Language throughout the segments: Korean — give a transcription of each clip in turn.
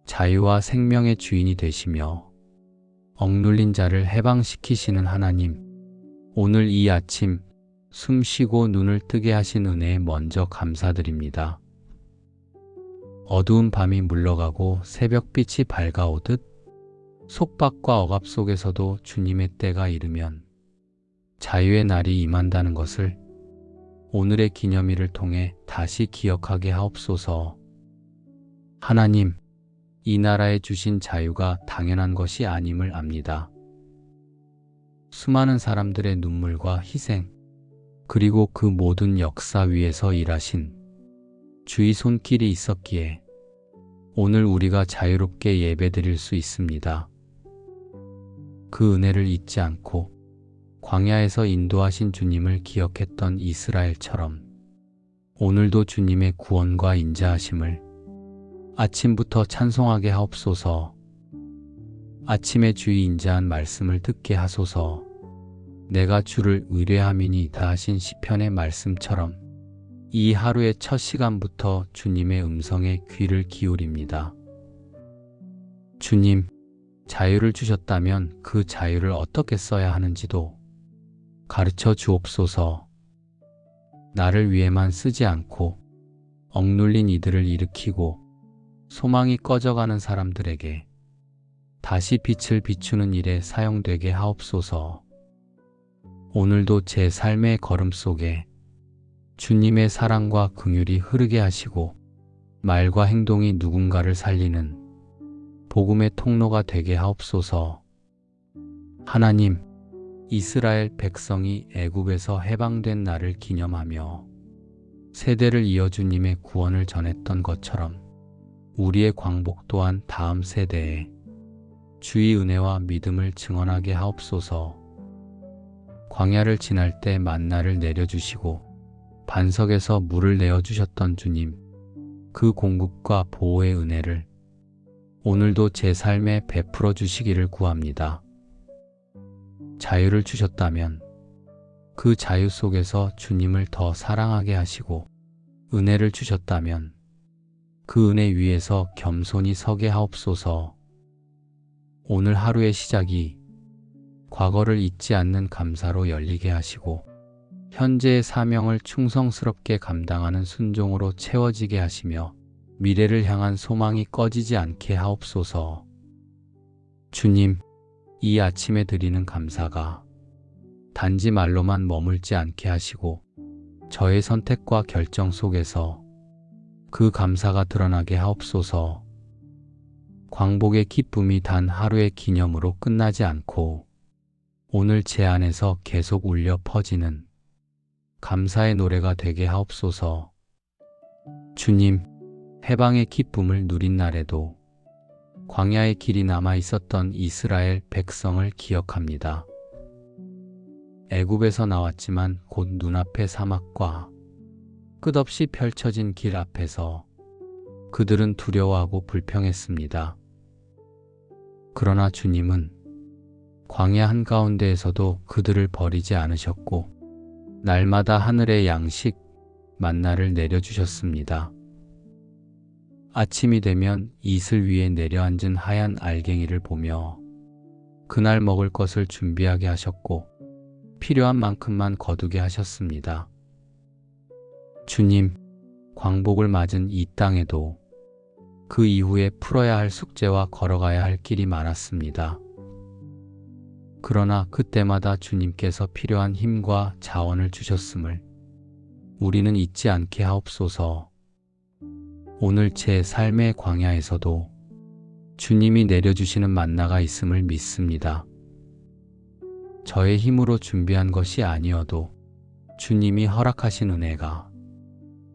자유와 생명의 주인이 되시며 억눌린 자를 해방시키시는 하나님, 오늘 이 아침 숨 쉬고 눈을 뜨게 하신 은혜에 먼저 감사드립니다. 어두운 밤이 물러가고 새벽빛이 밝아오듯 속박과 억압 속에서도 주님의 때가 이르면 자유의 날이 임한다는 것을 오늘의 기념일을 통해 다시 기억하게 하옵소서. 하나님, 이 나라에 주신 자유가 당연한 것이 아님을 압니다. 수많은 사람들의 눈물과 희생, 그리고 그 모든 역사 위에서 일하신 주의 손길이 있었기에 오늘 우리가 자유롭게 예배드릴 수 있습니다. 그 은혜를 잊지 않고 광야에서 인도하신 주님을 기억했던 이스라엘처럼 오늘도 주님의 구원과 인자하심을 아침부터 찬송하게 하옵소서. 아침에 주의 인자한 말씀을 듣게 하소서. 내가 주를 의뢰함이니이다 하신 시편의 말씀처럼 이 하루의 첫 시간부터 주님의 음성에 귀를 기울입니다. 주님, 자유를 주셨다면 그 자유를 어떻게 써야 하는지도 가르쳐 주옵소서. 나를 위해만 쓰지 않고 억눌린 이들을 일으키고 소망이 꺼져가는 사람들에게 다시 빛을 비추는 일에 사용되게 하옵소서. 오늘도 제 삶의 걸음 속에 주님의 사랑과 긍휼이 흐르게 하시고 말과 행동이 누군가를 살리는 복음의 통로가 되게 하옵소서. 하나님, 이스라엘 백성이 애굽에서 해방된 날을 기념하며 세대를 이어 주님의 구원을 전했던 것처럼 우리의 광복 또한 다음 세대에 주의 은혜와 믿음을 증언하게 하옵소서. 광야를 지날 때 만나를 내려주시고 반석에서 물을 내어주셨던 주님, 그 공급과 보호의 은혜를 오늘도 제 삶에 베풀어 주시기를 구합니다. 자유를 주셨다면 그 자유 속에서 주님을 더 사랑하게 하시고 은혜를 주셨다면 그 은혜 위에서 겸손히 서게 하옵소서. 오늘 하루의 시작이 과거를 잊지 않는 감사로 열리게 하시고 현재의 사명을 충성스럽게 감당하는 순종으로 채워지게 하시며 미래를 향한 소망이 꺼지지 않게 하옵소서. 주님, 이 아침에 드리는 감사가 단지 말로만 머물지 않게 하시고 저의 선택과 결정 속에서 그 감사가 드러나게 하옵소서. 광복의 기쁨이 단 하루의 기념으로 끝나지 않고 오늘 제 안에서 계속 울려 퍼지는 감사의 노래가 되게 하옵소서. 주님, 해방의 기쁨을 누린 날에도 광야의 길이 남아 있었던 이스라엘 백성을 기억합니다. 애굽에서 나왔지만 곧 눈앞의 사막과 끝없이 펼쳐진 길 앞에서 그들은 두려워하고 불평했습니다. 그러나 주님은 광야 한가운데에서도 그들을 버리지 않으셨고 날마다 하늘의 양식, 만나를 내려주셨습니다. 아침이 되면 이슬 위에 내려앉은 하얀 알갱이를 보며 그날 먹을 것을 준비하게 하셨고 필요한 만큼만 거두게 하셨습니다. 주님, 광복을 맞은 이 땅에도 그 이후에 풀어야 할 숙제와 걸어가야 할 길이 많았습니다. 그러나 그때마다 주님께서 필요한 힘과 자원을 주셨음을 우리는 잊지 않게 하옵소서. 오늘 제 삶의 광야에서도 주님이 내려주시는 만나가 있음을 믿습니다. 저의 힘으로 준비한 것이 아니어도 주님이 허락하신 은혜가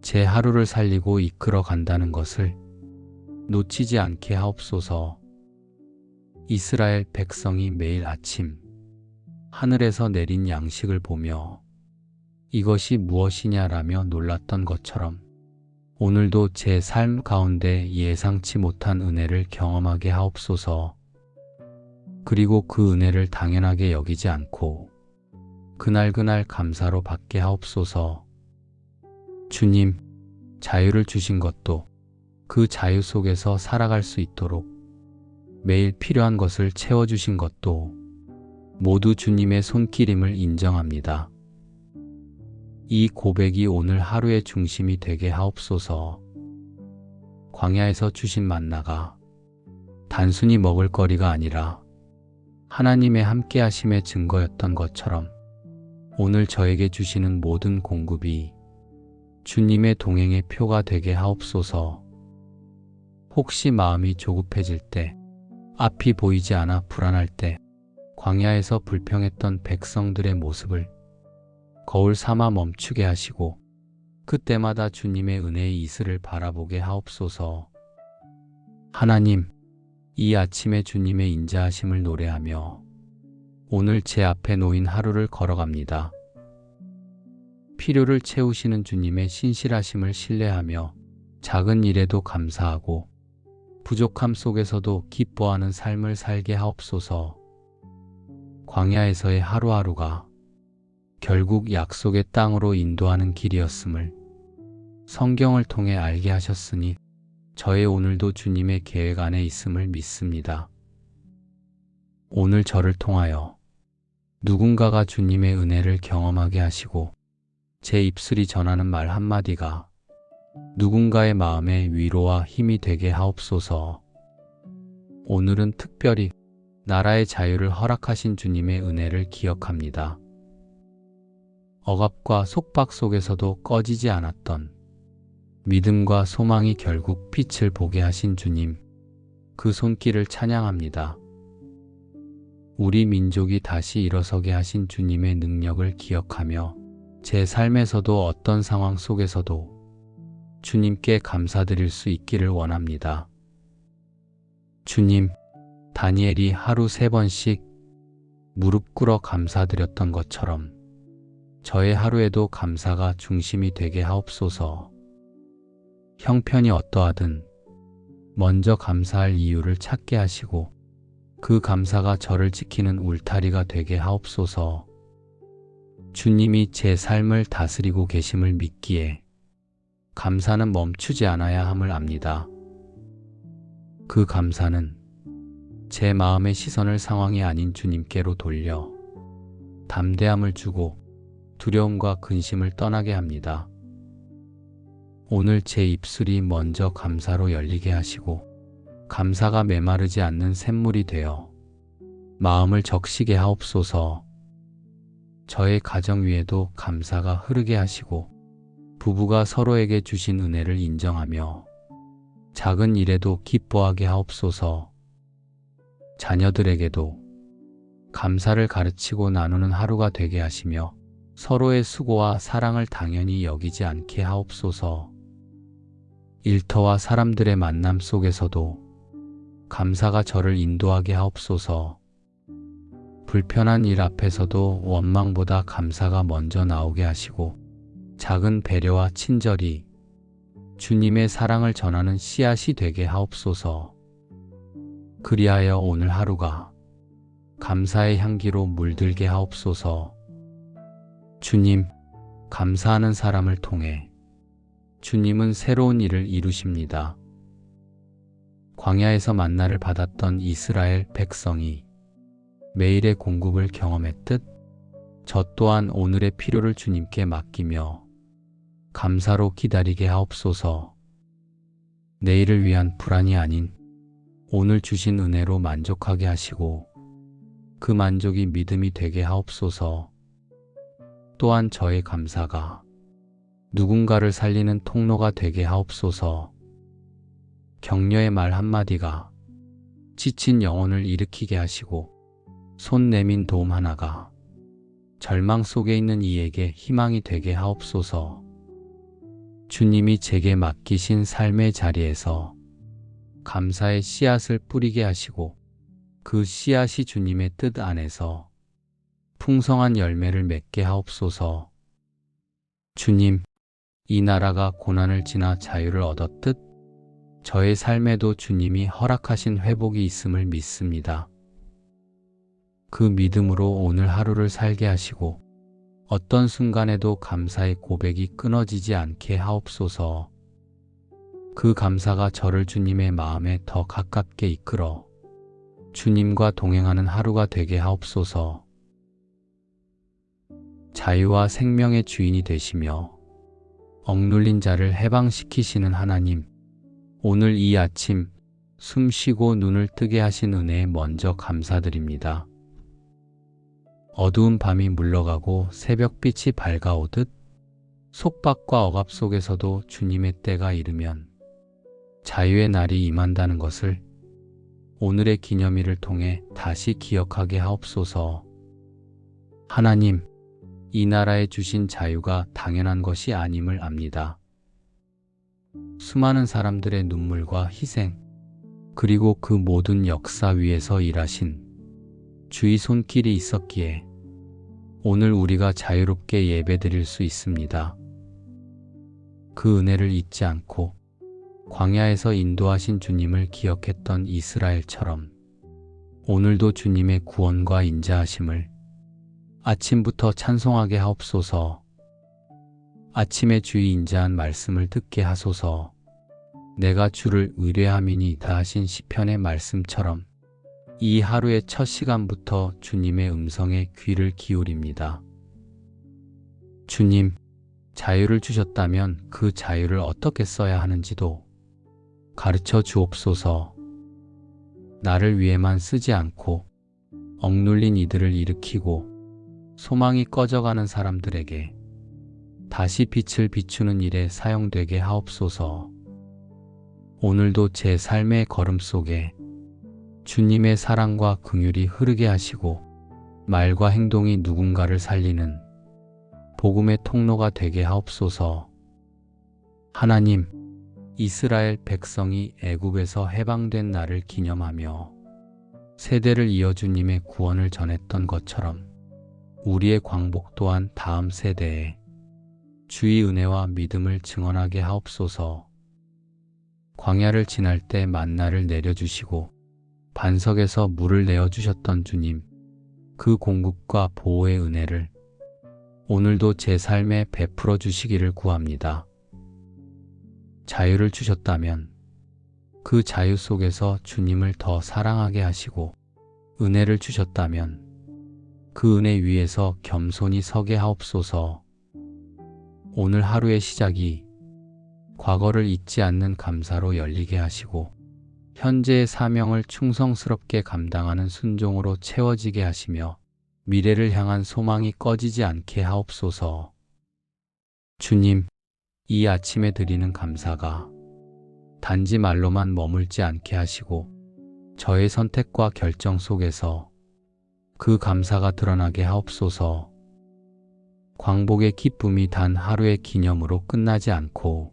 제 하루를 살리고 이끌어 간다는 것을 놓치지 않게 하옵소서. 이스라엘 백성이 매일 아침 하늘에서 내린 양식을 보며 이것이 무엇이냐라며 놀랐던 것처럼 오늘도 제 삶 가운데 예상치 못한 은혜를 경험하게 하옵소서. 그리고 그 은혜를 당연하게 여기지 않고 그날그날 감사로 받게 하옵소서. 주님, 자유를 주신 것도 그 자유 속에서 살아갈 수 있도록 매일 필요한 것을 채워주신 것도 모두 주님의 손길임을 인정합니다. 이 고백이 오늘 하루의 중심이 되게 하옵소서. 광야에서 주신 만나가 단순히 먹을거리가 아니라 하나님의 함께하심의 증거였던 것처럼 오늘 저에게 주시는 모든 공급이 주님의 동행의 표가 되게 하옵소서. 혹시 마음이 조급해질 때, 앞이 보이지 않아 불안할 때, 광야에서 불평했던 백성들의 모습을 거울 삼아 멈추게 하시고 그때마다 주님의 은혜의 이슬을 바라보게 하옵소서. 하나님, 이 아침에 주님의 인자하심을 노래하며 오늘 제 앞에 놓인 하루를 걸어갑니다. 필요를 채우시는 주님의 신실하심을 신뢰하며 작은 일에도 감사하고 부족함 속에서도 기뻐하는 삶을 살게 하옵소서. 광야에서의 하루하루가 결국 약속의 땅으로 인도하는 길이었음을 성경을 통해 알게 하셨으니 저의 오늘도 주님의 계획 안에 있음을 믿습니다. 오늘 저를 통하여 누군가가 주님의 은혜를 경험하게 하시고 제 입술이 전하는 말 한마디가 누군가의 마음에 위로와 힘이 되게 하옵소서. 오늘은 특별히 나라의 자유를 허락하신 주님의 은혜를 기억합니다. 억압과 속박 속에서도 꺼지지 않았던 믿음과 소망이 결국 빛을 보게 하신 주님, 그 손길을 찬양합니다. 우리 민족이 다시 일어서게 하신 주님의 능력을 기억하며 제 삶에서도 어떤 상황 속에서도 주님께 감사드릴 수 있기를 원합니다. 주님, 다니엘이 하루 3번씩 무릎 꿇어 감사드렸던 것처럼 저의 하루에도 감사가 중심이 되게 하옵소서. 형편이 어떠하든 먼저 감사할 이유를 찾게 하시고 그 감사가 저를 지키는 울타리가 되게 하옵소서. 주님이 제 삶을 다스리고 계심을 믿기에 감사는 멈추지 않아야 함을 압니다. 그 감사는 제 마음의 시선을 상황이 아닌 주님께로 돌려 담대함을 주고 두려움과 근심을 떠나게 합니다. 오늘 제 입술이 먼저 감사로 열리게 하시고 감사가 메마르지 않는 샘물이 되어 마음을 적시게 하옵소서. 저의 가정 위에도 감사가 흐르게 하시고 부부가 서로에게 주신 은혜를 인정하며 작은 일에도 기뻐하게 하옵소서. 자녀들에게도 감사를 가르치고 나누는 하루가 되게 하시며 서로의 수고와 사랑을 당연히 여기지 않게 하옵소서. 일터와 사람들의 만남 속에서도 감사가 저를 인도하게 하옵소서. 불편한 일 앞에서도 원망보다 감사가 먼저 나오게 하시고 작은 배려와 친절이 주님의 사랑을 전하는 씨앗이 되게 하옵소서. 그리하여 오늘 하루가 감사의 향기로 물들게 하옵소서. 주님, 감사하는 사람을 통해 주님은 새로운 일을 이루십니다. 광야에서 만나를 받았던 이스라엘 백성이 매일의 공급을 경험했듯 저 또한 오늘의 필요를 주님께 맡기며 감사로 기다리게 하옵소서. 내일을 위한 불안이 아닌 오늘 주신 은혜로 만족하게 하시고 그 만족이 믿음이 되게 하옵소서. 또한 저의 감사가 누군가를 살리는 통로가 되게 하옵소서. 격려의 말 한마디가 지친 영혼을 일으키게 하시고 손 내민 도움 하나가 절망 속에 있는 이에게 희망이 되게 하옵소서. 주님이 제게 맡기신 삶의 자리에서 감사의 씨앗을 뿌리게 하시고 그 씨앗이 주님의 뜻 안에서 풍성한 열매를 맺게 하옵소서. 주님, 이 나라가 고난을 지나 자유를 얻었듯 저의 삶에도 주님이 허락하신 회복이 있음을 믿습니다. 그 믿음으로 오늘 하루를 살게 하시고 어떤 순간에도 감사의 고백이 끊어지지 않게 하옵소서. 그 감사가 저를 주님의 마음에 더 가깝게 이끌어 주님과 동행하는 하루가 되게 하옵소서. 자유와 생명의 주인이 되시며 억눌린 자를 해방시키시는 하나님, 오늘 이 아침 숨 쉬고 눈을 뜨게 하신 은혜에 먼저 감사드립니다. 어두운 밤이 물러가고 새벽빛이 밝아오듯 속박과 억압 속에서도 주님의 때가 이르면 자유의 날이 임한다는 것을 오늘의 기념일을 통해 다시 기억하게 하옵소서. 하나님, 이 나라에 주신 자유가 당연한 것이 아님을 압니다. 수많은 사람들의 눈물과 희생, 그리고 그 모든 역사 위에서 일하신 주의 손길이 있었기에 오늘 우리가 자유롭게 예배드릴 수 있습니다. 그 은혜를 잊지 않고 광야에서 인도하신 주님을 기억했던 이스라엘처럼 오늘도 주님의 구원과 인자하심을 아침부터 찬송하게 하옵소서. 아침에 주의 인자한 말씀을 듣게 하소서. 내가 주를 의뢰함이니이다 하신 시편의 말씀처럼 이 하루의 첫 시간부터 주님의 음성에 귀를 기울입니다. 주님, 자유를 주셨다면 그 자유를 어떻게 써야 하는지도 가르쳐 주옵소서. 나를 위해만 쓰지 않고 억눌린 이들을 일으키고 소망이 꺼져가는 사람들에게 다시 빛을 비추는 일에 사용되게 하옵소서. 오늘도 제 삶의 걸음 속에 주님의 사랑과 긍휼이 흐르게 하시고 말과 행동이 누군가를 살리는 복음의 통로가 되게 하옵소서. 하나님, 이스라엘 백성이 애굽에서 해방된 날을 기념하며 세대를 이어 주님의 구원을 전했던 것처럼 우리의 광복 또한 다음 세대에 주의 은혜와 믿음을 증언하게 하옵소서. 광야를 지날 때 만나를 내려주시고 반석에서 물을 내어주셨던 주님, 그 공급과 보호의 은혜를 오늘도 제 삶에 베풀어 주시기를 구합니다. 자유를 주셨다면 그 자유 속에서 주님을 더 사랑하게 하시고 은혜를 주셨다면 그 은혜 위에서 겸손히 서게 하옵소서. 오늘 하루의 시작이 과거를 잊지 않는 감사로 열리게 하시고 현재의 사명을 충성스럽게 감당하는 순종으로 채워지게 하시며 미래를 향한 소망이 꺼지지 않게 하옵소서. 주님, 이 아침에 드리는 감사가 단지 말로만 머물지 않게 하시고 저의 선택과 결정 속에서 그 감사가 드러나게 하옵소서. 광복의 기쁨이 단 하루의 기념으로 끝나지 않고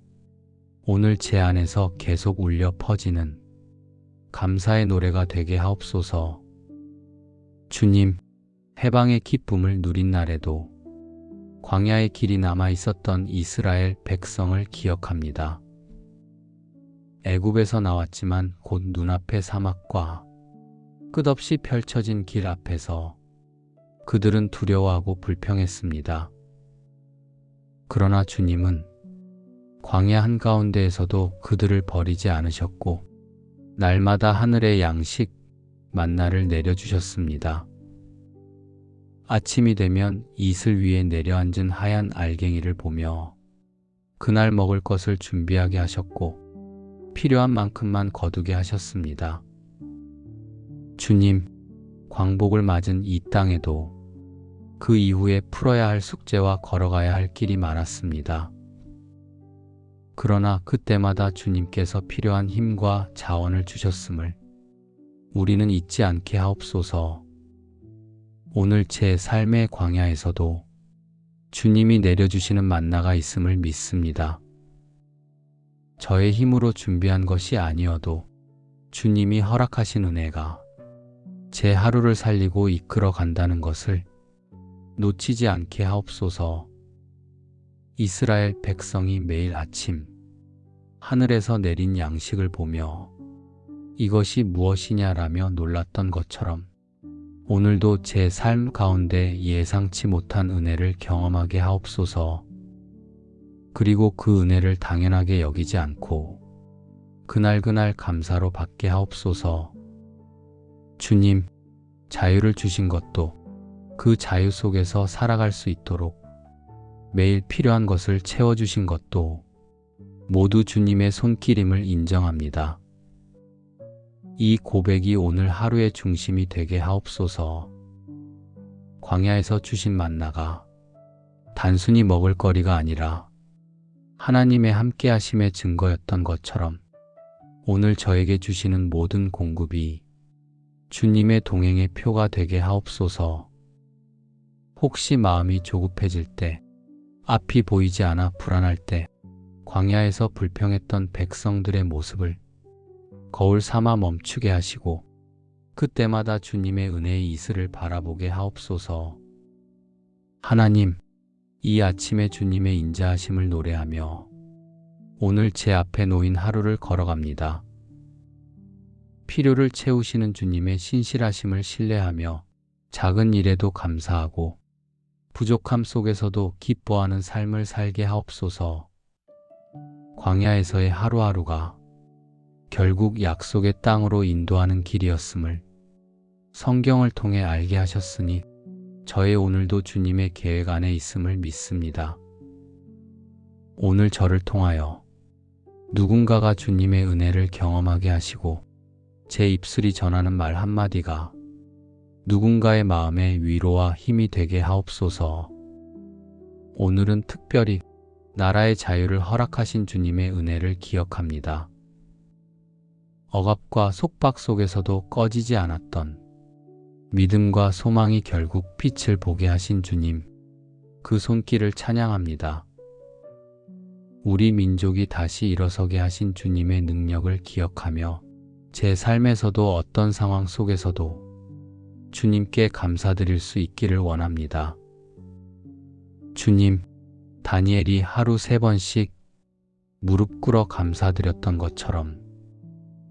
오늘 제 안에서 계속 울려 퍼지는 감사의 노래가 되게 하옵소서. 주님, 해방의 기쁨을 누린 날에도 광야의 길이 남아 있었던 이스라엘 백성을 기억합니다. 애굽에서 나왔지만 곧 눈앞의 사막과 끝없이 펼쳐진 길 앞에서 그들은 두려워하고 불평했습니다. 그러나 주님은 광야 한가운데에서도 그들을 버리지 않으셨고 날마다 하늘의 양식, 만나를 내려주셨습니다. 아침이 되면 이슬 위에 내려앉은 하얀 알갱이를 보며 그날 먹을 것을 준비하게 하셨고 필요한 만큼만 거두게 하셨습니다. 주님, 광복을 맞은 이 땅에도 그 이후에 풀어야 할 숙제와 걸어가야 할 길이 많았습니다. 그러나 그때마다 주님께서 필요한 힘과 자원을 주셨음을 우리는 잊지 않게 하옵소서. 오늘 제 삶의 광야에서도 주님이 내려주시는 만나가 있음을 믿습니다. 저의 힘으로 준비한 것이 아니어도 주님이 허락하신 은혜가 제 하루를 살리고 이끌어 간다는 것을 놓치지 않게 하옵소서. 이스라엘 백성이 매일 아침 하늘에서 내린 양식을 보며 이것이 무엇이냐라며 놀랐던 것처럼 오늘도 제 삶 가운데 예상치 못한 은혜를 경험하게 하옵소서. 그리고 그 은혜를 당연하게 여기지 않고 그날그날 감사로 받게 하옵소서. 주님, 자유를 주신 것도 그 자유 속에서 살아갈 수 있도록 매일 필요한 것을 채워주신 것도 모두 주님의 손길임을 인정합니다. 이 고백이 오늘 하루의 중심이 되게 하옵소서. 광야에서 주신 만나가 단순히 먹을거리가 아니라 하나님의 함께하심의 증거였던 것처럼 오늘 저에게 주시는 모든 공급이 주님의 동행의 표가 되게 하옵소서. 혹시 마음이 조급해질 때, 앞이 보이지 않아 불안할 때, 광야에서 불평했던 백성들의 모습을 거울 삼아 멈추게 하시고 그때마다 주님의 은혜의 이슬을 바라보게 하옵소서. 하나님, 이 아침에 주님의 인자하심을 노래하며 오늘 제 앞에 놓인 하루를 걸어갑니다. 필요를 채우시는 주님의 신실하심을 신뢰하며 작은 일에도 감사하고 부족함 속에서도 기뻐하는 삶을 살게 하옵소서. 광야에서의 하루하루가 결국 약속의 땅으로 인도하는 길이었음을 성경을 통해 알게 하셨으니 저의 오늘도 주님의 계획 안에 있음을 믿습니다. 오늘 저를 통하여 누군가가 주님의 은혜를 경험하게 하시고 제 입술이 전하는 말 한마디가 누군가의 마음에 위로와 힘이 되게 하옵소서. 오늘은 특별히 나라의 자유를 허락하신 주님의 은혜를 기억합니다. 억압과 속박 속에서도 꺼지지 않았던 믿음과 소망이 결국 빛을 보게 하신 주님, 그 손길을 찬양합니다. 우리 민족이 다시 일어서게 하신 주님의 능력을 기억하며 제 삶에서도 어떤 상황 속에서도 주님께 감사드릴 수 있기를 원합니다. 주님, 다니엘이 하루 3번씩 무릎 꿇어 감사드렸던 것처럼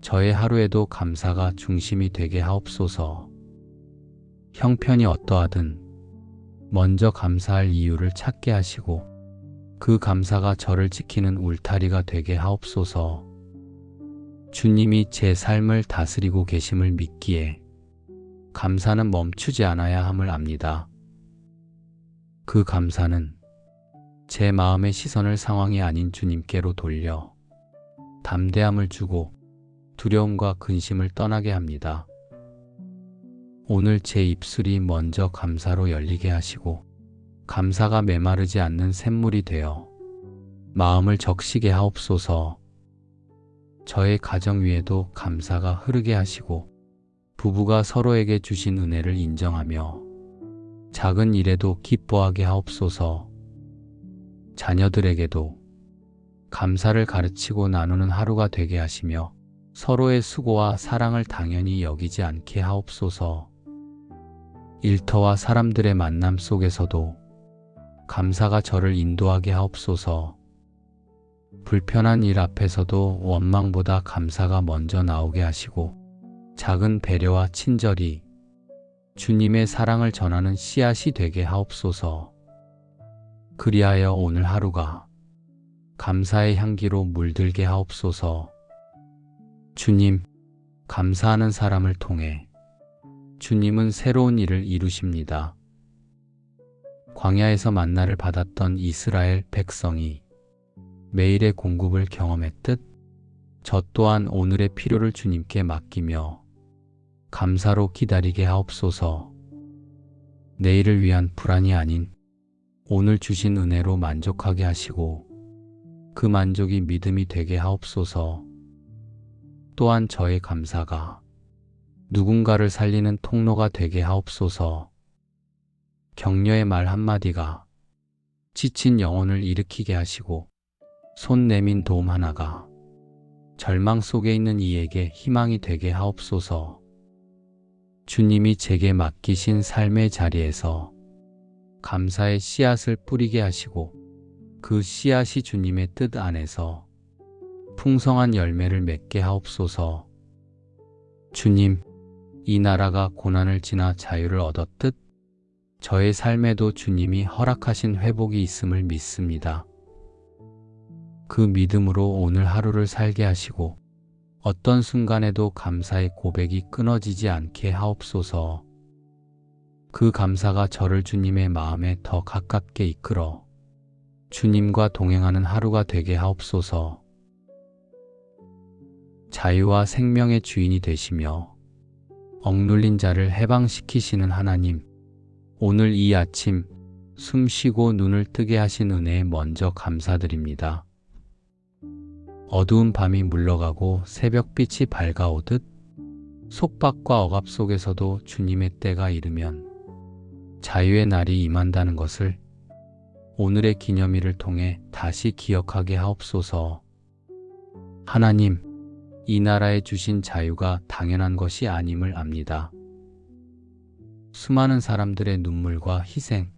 저의 하루에도 감사가 중심이 되게 하옵소서. 형편이 어떠하든 먼저 감사할 이유를 찾게 하시고 그 감사가 저를 지키는 울타리가 되게 하옵소서. 주님이 제 삶을 다스리고 계심을 믿기에 감사는 멈추지 않아야 함을 압니다. 그 감사는 제 마음의 시선을 상황이 아닌 주님께로 돌려 담대함을 주고 두려움과 근심을 떠나게 합니다. 오늘 제 입술이 먼저 감사로 열리게 하시고 감사가 메마르지 않는 샘물이 되어 마음을 적시게 하옵소서. 저의 가정 위에도 감사가 흐르게 하시고 부부가 서로에게 주신 은혜를 인정하며 작은 일에도 기뻐하게 하옵소서. 자녀들에게도 감사를 가르치고 나누는 하루가 되게 하시며 서로의 수고와 사랑을 당연히 여기지 않게 하옵소서. 일터와 사람들의 만남 속에서도 감사가 저를 인도하게 하옵소서. 불편한 일 앞에서도 원망보다 감사가 먼저 나오게 하시고 작은 배려와 친절이 주님의 사랑을 전하는 씨앗이 되게 하옵소서. 그리하여 오늘 하루가 감사의 향기로 물들게 하옵소서. 주님, 감사하는 사람을 통해 주님은 새로운 일을 이루십니다. 광야에서 만나를 받았던 이스라엘 백성이 매일의 공급을 경험했듯 저 또한 오늘의 필요를 주님께 맡기며 감사로 기다리게 하옵소서. 내일을 위한 불안이 아닌 오늘 주신 은혜로 만족하게 하시고 그 만족이 믿음이 되게 하옵소서. 또한 저의 감사가 누군가를 살리는 통로가 되게 하옵소서. 격려의 말 한마디가 지친 영혼을 일으키게 하시고 손 내민 도움 하나가 절망 속에 있는 이에게 희망이 되게 하옵소서. 주님이 제게 맡기신 삶의 자리에서 감사의 씨앗을 뿌리게 하시고 그 씨앗이 주님의 뜻 안에서 풍성한 열매를 맺게 하옵소서. 주님, 이 나라가 고난을 지나 자유를 얻었듯 저의 삶에도 주님이 허락하신 회복이 있음을 믿습니다. 그 믿음으로 오늘 하루를 살게 하시고 어떤 순간에도 감사의 고백이 끊어지지 않게 하옵소서. 그 감사가 저를 주님의 마음에 더 가깝게 이끌어 주님과 동행하는 하루가 되게 하옵소서. 자유와 생명의 주인이 되시며 억눌린 자를 해방시키시는 하나님, 오늘 이 아침 숨 쉬고 눈을 뜨게 하신 은혜에 먼저 감사드립니다. 어두운 밤이 물러가고 새벽빛이 밝아오듯 속박과 억압 속에서도 주님의 때가 이르면 자유의 날이 임한다는 것을 오늘의 기념일을 통해 다시 기억하게 하옵소서. 하나님, 이 나라에 주신 자유가 당연한 것이 아님을 압니다. 수많은 사람들의 눈물과 희생,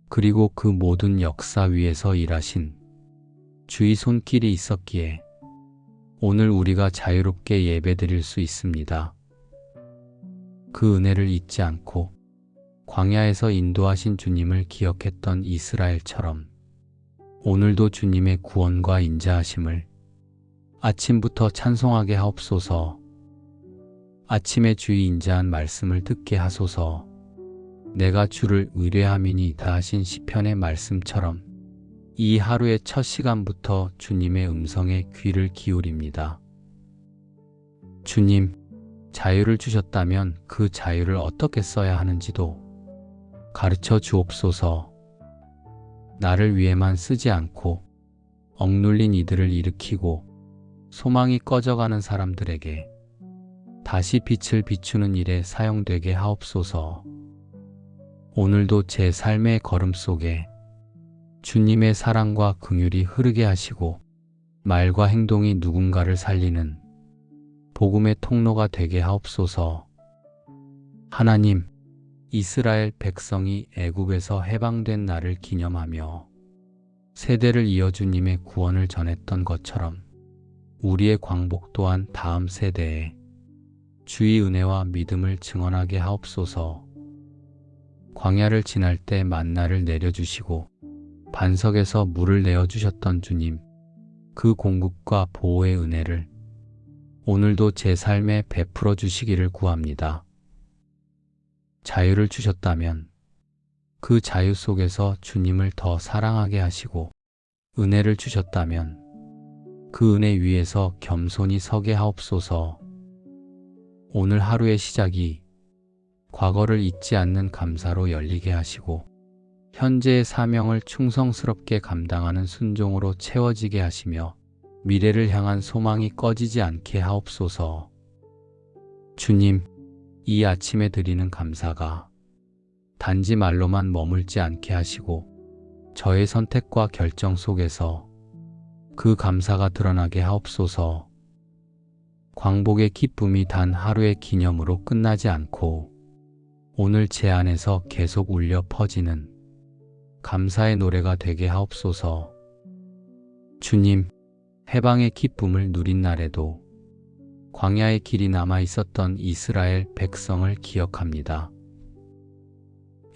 그리고 그 모든 역사 위에서 일하신 주의 손길이 있었기에 오늘 우리가 자유롭게 예배드릴 수 있습니다. 그 은혜를 잊지 않고 광야에서 인도하신 주님을 기억했던 이스라엘처럼 오늘도 주님의 구원과 인자하심을 아침부터 찬송하게 하옵소서. 아침에 주의 인자한 말씀을 듣게 하소서. 내가 주를 의뢰함이니이다 하신 시편의 말씀처럼 이 하루의 첫 시간부터 주님의 음성에 귀를 기울입니다. 주님, 자유를 주셨다면 그 자유를 어떻게 써야 하는지도 가르쳐 주옵소서. 나를 위해만 쓰지 않고 억눌린 이들을 일으키고 소망이 꺼져가는 사람들에게 다시 빛을 비추는 일에 사용되게 하옵소서. 오늘도 제 삶의 걸음 속에 주님의 사랑과 긍휼이 흐르게 하시고 말과 행동이 누군가를 살리는 복음의 통로가 되게 하옵소서. 하나님, 이스라엘 백성이 애굽에서 해방된 날을 기념하며 세대를 이어 주님의 구원을 전했던 것처럼 우리의 광복 또한 다음 세대에 주의 은혜와 믿음을 증언하게 하옵소서. 광야를 지날 때 만나를 내려주시고 반석에서 물을 내어주셨던 주님, 그 공급과 보호의 은혜를 오늘도 제 삶에 베풀어 주시기를 구합니다. 자유를 주셨다면 그 자유 속에서 주님을 더 사랑하게 하시고 은혜를 주셨다면 그 은혜 위에서 겸손히 서게 하옵소서. 오늘 하루의 시작이 과거를 잊지 않는 감사로 열리게 하시고 현재의 사명을 충성스럽게 감당하는 순종으로 채워지게 하시며 미래를 향한 소망이 꺼지지 않게 하옵소서. 주님, 이 아침에 드리는 감사가 단지 말로만 머물지 않게 하시고 저의 선택과 결정 속에서 그 감사가 드러나게 하옵소서. 광복의 기쁨이 단 하루의 기념으로 끝나지 않고 오늘 제 안에서 계속 울려 퍼지는 감사의 노래가 되게 하옵소서. 주님, 해방의 기쁨을 누린 날에도 광야의 길이 남아 있었던 이스라엘 백성을 기억합니다.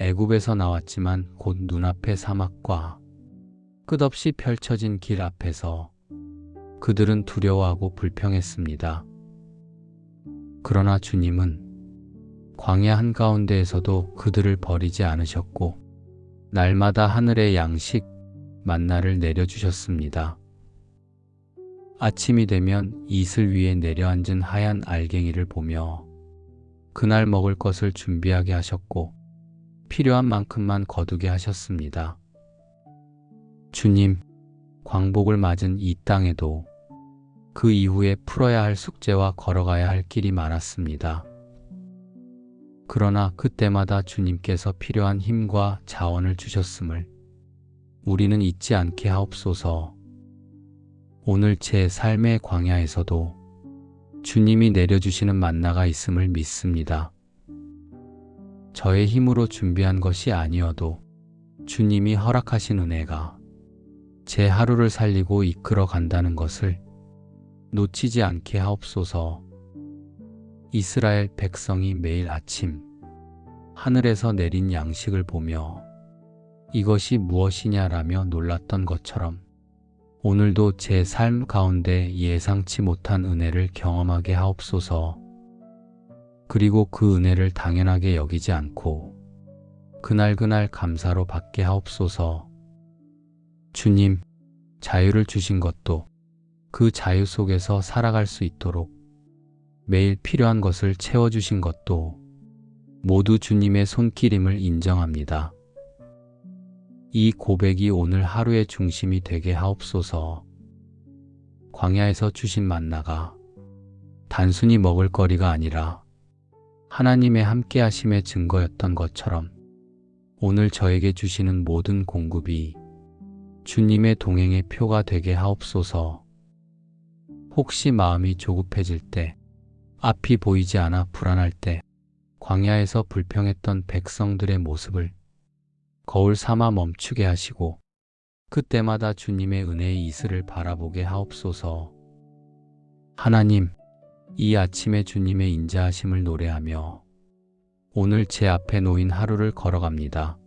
애굽에서 나왔지만 곧 눈앞의 사막과 끝없이 펼쳐진 길 앞에서 그들은 두려워하고 불평했습니다. 그러나 주님은 광야 한가운데에서도 그들을 버리지 않으셨고 날마다 하늘의 양식, 만나를 내려주셨습니다. 아침이 되면 이슬 위에 내려앉은 하얀 알갱이를 보며 그날 먹을 것을 준비하게 하셨고 필요한 만큼만 거두게 하셨습니다. 주님, 광복을 맞은 이 땅에도 그 이후에 풀어야 할 숙제와 걸어가야 할 길이 많았습니다. 그러나 그때마다 주님께서 필요한 힘과 자원을 주셨음을 우리는 잊지 않게 하옵소서. 오늘 제 삶의 광야에서도 주님이 내려주시는 만나가 있음을 믿습니다. 저의 힘으로 준비한 것이 아니어도 주님이 허락하신 은혜가 제 하루를 살리고 이끌어 간다는 것을 놓치지 않게 하옵소서. 이스라엘 백성이 매일 아침 하늘에서 내린 양식을 보며 이것이 무엇이냐라며 놀랐던 것처럼 오늘도 제 삶 가운데 예상치 못한 은혜를 경험하게 하옵소서. 그리고 그 은혜를 당연하게 여기지 않고 그날그날 감사로 받게 하옵소서. 주님, 자유를 주신 것도 그 자유 속에서 살아갈 수 있도록 매일 필요한 것을 채워주신 것도 모두 주님의 손길임을 인정합니다. 이 고백이 오늘 하루의 중심이 되게 하옵소서. 광야에서 주신 만나가 단순히 먹을 거리가 아니라 하나님의 함께 하심의 증거였던 것처럼 오늘 저에게 주시는 모든 공급이 주님의 동행의 표가 되게 하옵소서. 혹시 마음이 조급해질 때, 앞이 보이지 않아 불안할 때, 광야에서 불평했던 백성들의 모습을 거울 삼아 멈추게 하시고 그때마다 주님의 은혜의 이슬을 바라보게 하옵소서. 하나님, 이 아침에 주님의 인자하심을 노래하며 오늘 제 앞에 놓인 하루를 걸어갑니다.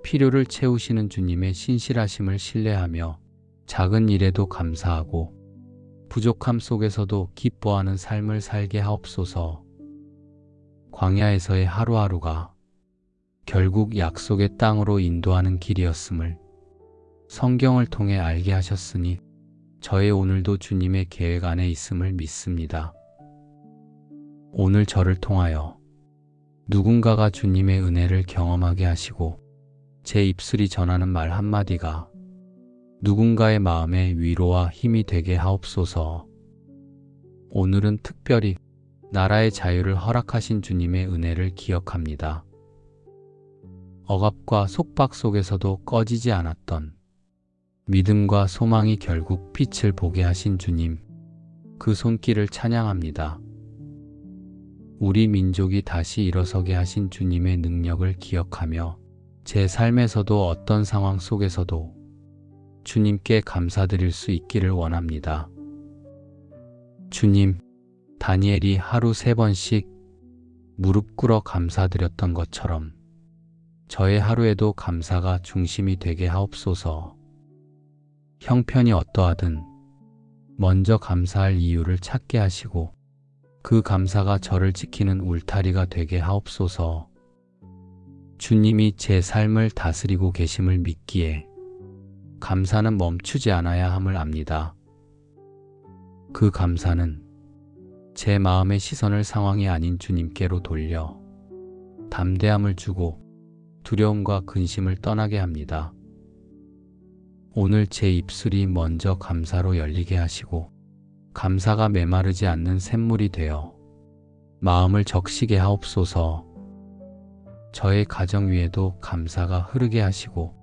필요를 채우시는 주님의 신실하심을 신뢰하며 작은 일에도 감사하고 부족함 속에서도 기뻐하는 삶을 살게 하옵소서. 광야에서의 하루하루가 결국 약속의 땅으로 인도하는 길이었음을 성경을 통해 알게 하셨으니 저의 오늘도 주님의 계획 안에 있음을 믿습니다. 오늘 저를 통하여 누군가가 주님의 은혜를 경험하게 하시고 제 입술이 전하는 말 한마디가 누군가의 마음에 위로와 힘이 되게 하옵소서. 오늘은 특별히 나라의 자유를 허락하신 주님의 은혜를 기억합니다. 억압과 속박 속에서도 꺼지지 않았던 믿음과 소망이 결국 빛을 보게 하신 주님, 그 손길을 찬양합니다. 우리 민족이 다시 일어서게 하신 주님의 능력을 기억하며 제 삶에서도 어떤 상황 속에서도 주님께 감사드릴 수 있기를 원합니다. 주님, 다니엘이 하루 3번씩 무릎 꿇어 감사드렸던 것처럼 저의 하루에도 감사가 중심이 되게 하옵소서. 형편이 어떠하든 먼저 감사할 이유를 찾게 하시고 그 감사가 저를 지키는 울타리가 되게 하옵소서. 주님이 제 삶을 다스리고 계심을 믿기에 감사는 멈추지 않아야 함을 압니다. 그 감사는 제 마음의 시선을 상황이 아닌 주님께로 돌려 담대함을 주고 두려움과 근심을 떠나게 합니다. 오늘 제 입술이 먼저 감사로 열리게 하시고 감사가 메마르지 않는 샘물이 되어 마음을 적시게 하옵소서. 저의 가정 위에도 감사가 흐르게 하시고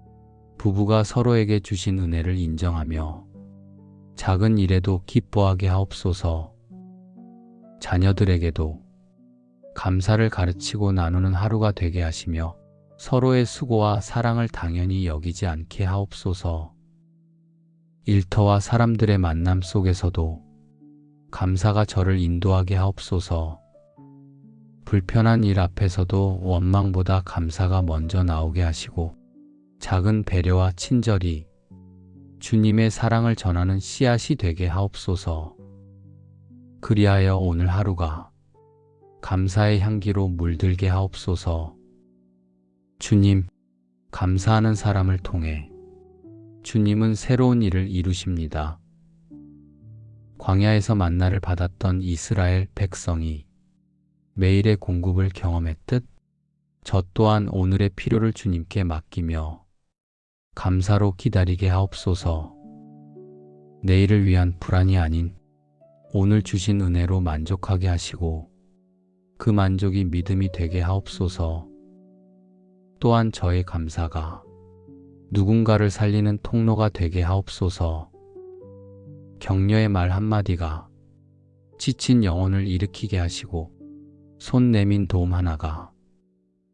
부부가 서로에게 주신 은혜를 인정하며 작은 일에도 기뻐하게 하옵소서. 자녀들에게도 감사를 가르치고 나누는 하루가 되게 하시며 서로의 수고와 사랑을 당연히 여기지 않게 하옵소서. 일터와 사람들의 만남 속에서도 감사가 저를 인도하게 하옵소서. 불편한 일 앞에서도 원망보다 감사가 먼저 나오게 하시고 작은 배려와 친절이 주님의 사랑을 전하는 씨앗이 되게 하옵소서. 그리하여 오늘 하루가 감사의 향기로 물들게 하옵소서. 주님, 감사하는 사람을 통해 주님은 새로운 일을 이루십니다. 광야에서 만나를 받았던 이스라엘 백성이 매일의 공급을 경험했듯 저 또한 오늘의 필요를 주님께 맡기며 감사로 기다리게 하옵소서. 내일을 위한 불안이 아닌 오늘 주신 은혜로 만족하게 하시고 그 만족이 믿음이 되게 하옵소서. 또한 저의 감사가 누군가를 살리는 통로가 되게 하옵소서. 격려의 말 한마디가 지친 영혼을 일으키게 하시고 손 내민 도움 하나가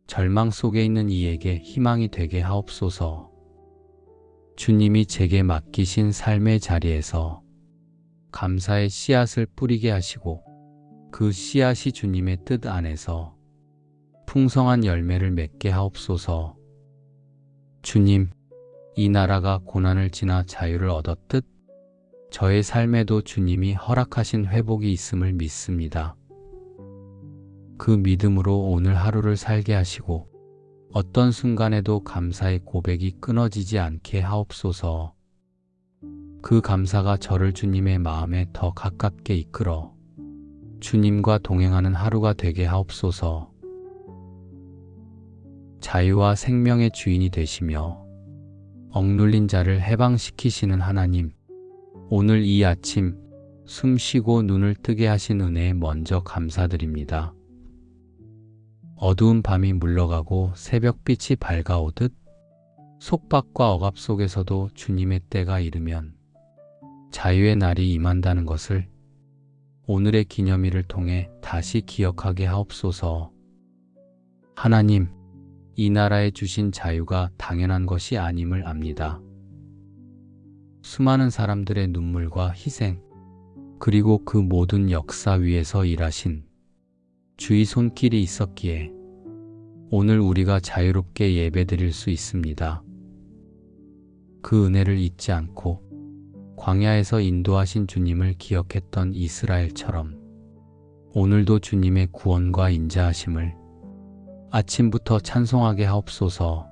절망 속에 있는 이에게 희망이 되게 하옵소서. 주님이 제게 맡기신 삶의 자리에서 감사의 씨앗을 뿌리게 하시고 그 씨앗이 주님의 뜻 안에서 풍성한 열매를 맺게 하옵소서. 주님, 이 나라가 고난을 지나 자유를 얻었듯 저의 삶에도 주님이 허락하신 회복이 있음을 믿습니다. 그 믿음으로 오늘 하루를 살게 하시고 어떤 순간에도 감사의 고백이 끊어지지 않게 하옵소서. 그 감사가 저를 주님의 마음에 더 가깝게 이끌어 주님과 동행하는 하루가 되게 하옵소서. 자유와 생명의 주인이 되시며 억눌린 자를 해방시키시는 하나님, 오늘 이 아침 숨 쉬고 눈을 뜨게 하신 은혜에 먼저 감사드립니다. 어두운 밤이 물러가고 새벽빛이 밝아오듯 속박과 억압 속에서도 주님의 때가 이르면 자유의 날이 임한다는 것을 오늘의 기념일을 통해 다시 기억하게 하옵소서. 하나님, 이 나라에 주신 자유가 당연한 것이 아님을 압니다. 수많은 사람들의 눈물과 희생, 그리고 그 모든 역사 위에서 일하신 주의 손길이 있었기에 오늘 우리가 자유롭게 예배드릴 수 있습니다. 그 은혜를 잊지 않고 광야에서 인도하신 주님을 기억했던 이스라엘처럼 오늘도 주님의 구원과 인자하심을 아침부터 찬송하게 하옵소서.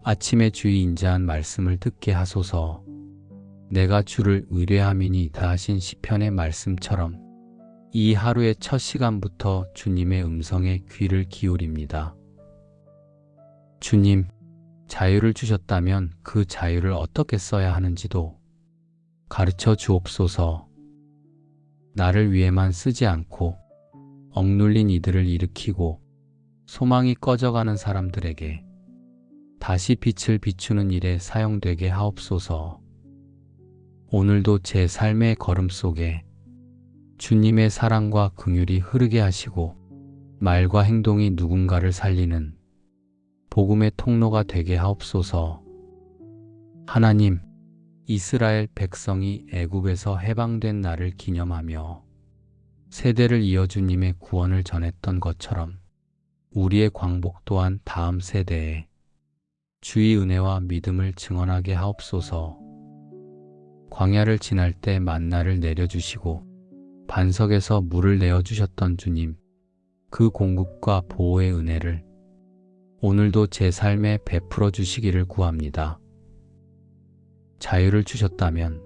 아침에 주의 인자한 말씀을 듣게 하소서. 내가 주를 의뢰함이니이다 하신 시편의 말씀처럼 이 하루의 첫 시간부터 주님의 음성에 귀를 기울입니다. 주님, 자유를 주셨다면 그 자유를 어떻게 써야 하는지도 가르쳐 주옵소서. 나를 위해만 쓰지 않고 억눌린 이들을 일으키고 소망이 꺼져가는 사람들에게 다시 빛을 비추는 일에 사용되게 하옵소서. 오늘도 제 삶의 걸음 속에 주님의 사랑과 긍휼이 흐르게 하시고 말과 행동이 누군가를 살리는 복음의 통로가 되게 하옵소서. 하나님, 이스라엘 백성이 애굽에서 해방된 날을 기념하며 세대를 이어 주님의 구원을 전했던 것처럼 우리의 광복 또한 다음 세대에 주의 은혜와 믿음을 증언하게 하옵소서. 광야를 지날 때 만나를 내려주시고 반석에서 물을 내어주셨던 주님, 그 공급과 보호의 은혜를 오늘도 제 삶에 베풀어 주시기를 구합니다. 자유를 주셨다면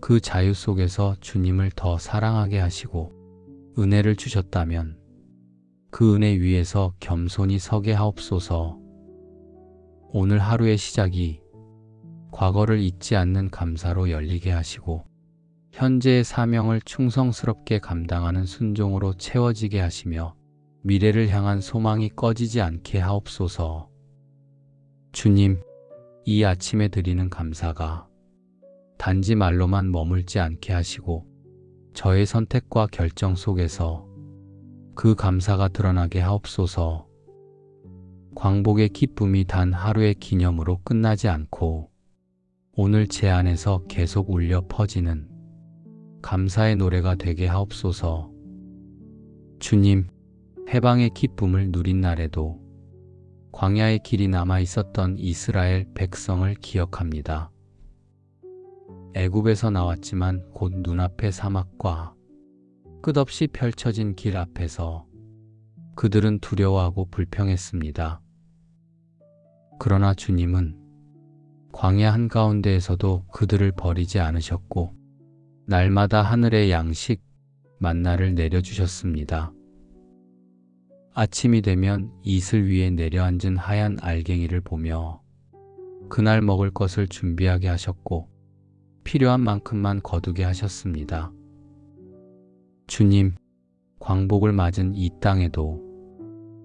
그 자유 속에서 주님을 더 사랑하게 하시고 은혜를 주셨다면 그 은혜 위에서 겸손히 서게 하옵소서. 오늘 하루의 시작이 과거를 잊지 않는 감사로 열리게 하시고 현재의 사명을 충성스럽게 감당하는 순종으로 채워지게 하시며 미래를 향한 소망이 꺼지지 않게 하옵소서. 주님, 이 아침에 드리는 감사가 단지 말로만 머물지 않게 하시고 저의 선택과 결정 속에서 그 감사가 드러나게 하옵소서. 광복의 기쁨이 단 하루의 기념으로 끝나지 않고 오늘 제 안에서 계속 울려 퍼지는 감사의 노래가 되게 하옵소서. 주님, 해방의 기쁨을 누린 날에도 광야의 길이 남아 있었던 이스라엘 백성을 기억합니다. 애굽에서 나왔지만 곧 눈앞의 사막과 끝없이 펼쳐진 길 앞에서 그들은 두려워하고 불평했습니다. 그러나 주님은 광야 한가운데에서도 그들을 버리지 않으셨고 날마다 하늘의 양식, 만나를 내려주셨습니다. 아침이 되면 이슬 위에 내려앉은 하얀 알갱이를 보며 그날 먹을 것을 준비하게 하셨고 필요한 만큼만 거두게 하셨습니다. 주님, 광복을 맞은 이 땅에도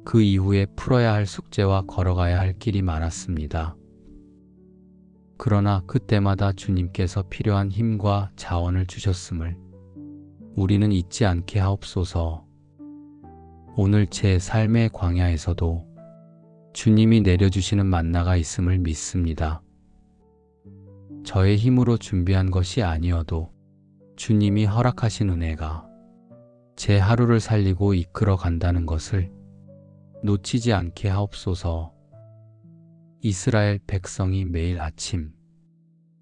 그 이후에 풀어야 할 숙제와 걸어가야 할 길이 많았습니다. 그러나 그때마다 주님께서 필요한 힘과 자원을 주셨음을 우리는 잊지 않게 하옵소서. 오늘 제 삶의 광야에서도 주님이 내려주시는 만나가 있음을 믿습니다. 저의 힘으로 준비한 것이 아니어도 주님이 허락하신 은혜가 제 하루를 살리고 이끌어 간다는 것을 놓치지 않게 하옵소서. 이스라엘 백성이 매일 아침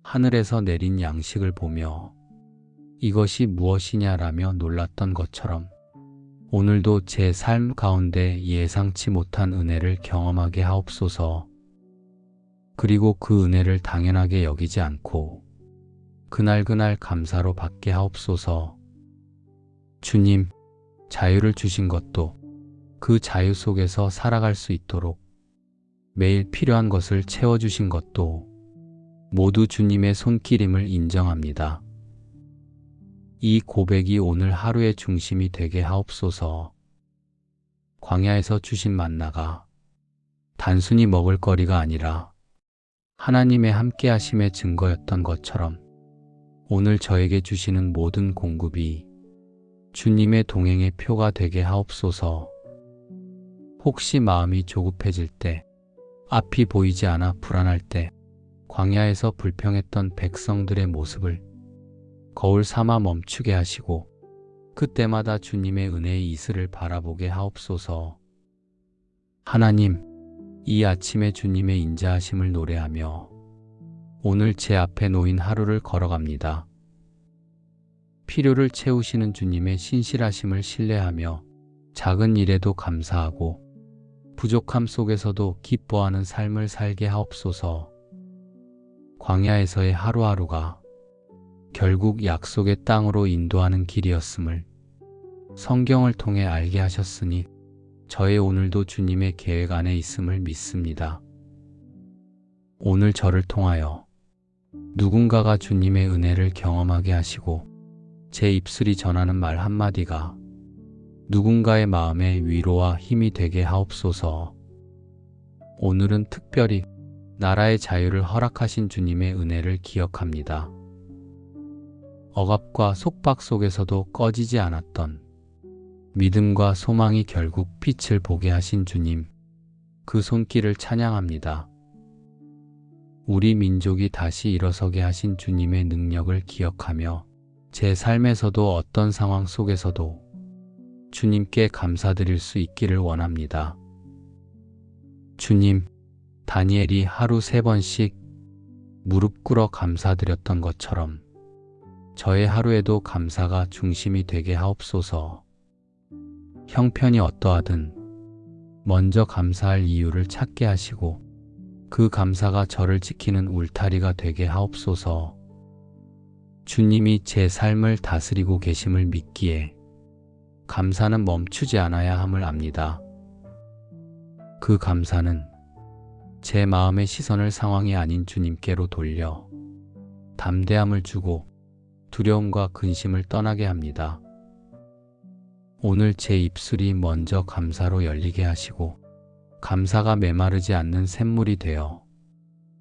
하늘에서 내린 양식을 보며 이것이 무엇이냐라며 놀랐던 것처럼 오늘도 제 삶 가운데 예상치 못한 은혜를 경험하게 하옵소서. 그리고 그 은혜를 당연하게 여기지 않고 그날그날 감사로 받게 하옵소서. 주님, 자유를 주신 것도 그 자유 속에서 살아갈 수 있도록 매일 필요한 것을 채워주신 것도 모두 주님의 손길임을 인정합니다. 이 고백이 오늘 하루의 중심이 되게 하옵소서. 광야에서 주신 만나가 단순히 먹을 거리가 아니라 하나님의 함께하심의 증거였던 것처럼 오늘 저에게 주시는 모든 공급이 주님의 동행의 표가 되게 하옵소서. 혹시 마음이 조급해질 때, 앞이 보이지 않아 불안할 때, 광야에서 불평했던 백성들의 모습을 거울 삼아 멈추게 하시고 그때마다 주님의 은혜의 이슬을 바라보게 하옵소서. 하나님, 이 아침에 주님의 인자하심을 노래하며 오늘 제 앞에 놓인 하루를 걸어갑니다. 필요를 채우시는 주님의 신실하심을 신뢰하며 작은 일에도 감사하고 부족함 속에서도 기뻐하는 삶을 살게 하옵소서. 광야에서의 하루하루가 결국 약속의 땅으로 인도하는 길이었음을 성경을 통해 알게 하셨으니 저의 오늘도 주님의 계획 안에 있음을 믿습니다. 오늘 저를 통하여 누군가가 주님의 은혜를 경험하게 하시고 제 입술이 전하는 말 한마디가 누군가의 마음에 위로와 힘이 되게 하옵소서. 오늘은 특별히 나라의 자유를 허락하신 주님의 은혜를 기억합니다. 억압과 속박 속에서도 꺼지지 않았던 믿음과 소망이 결국 빛을 보게 하신 주님, 그 손길을 찬양합니다. 우리 민족이 다시 일어서게 하신 주님의 능력을 기억하며 제 삶에서도 어떤 상황 속에서도 주님께 감사드릴 수 있기를 원합니다. 주님, 다니엘이 하루 3번씩 무릎 꿇어 감사드렸던 것처럼 저의 하루에도 감사가 중심이 되게 하옵소서. 형편이 어떠하든 먼저 감사할 이유를 찾게 하시고 그 감사가 저를 지키는 울타리가 되게 하옵소서. 주님이 제 삶을 다스리고 계심을 믿기에 감사는 멈추지 않아야 함을 압니다. 그 감사는 제 마음의 시선을 상황이 아닌 주님께로 돌려 담대함을 주고 두려움과 근심을 떠나게 합니다. 오늘 제 입술이 먼저 감사로 열리게 하시고 감사가 메마르지 않는 샘물이 되어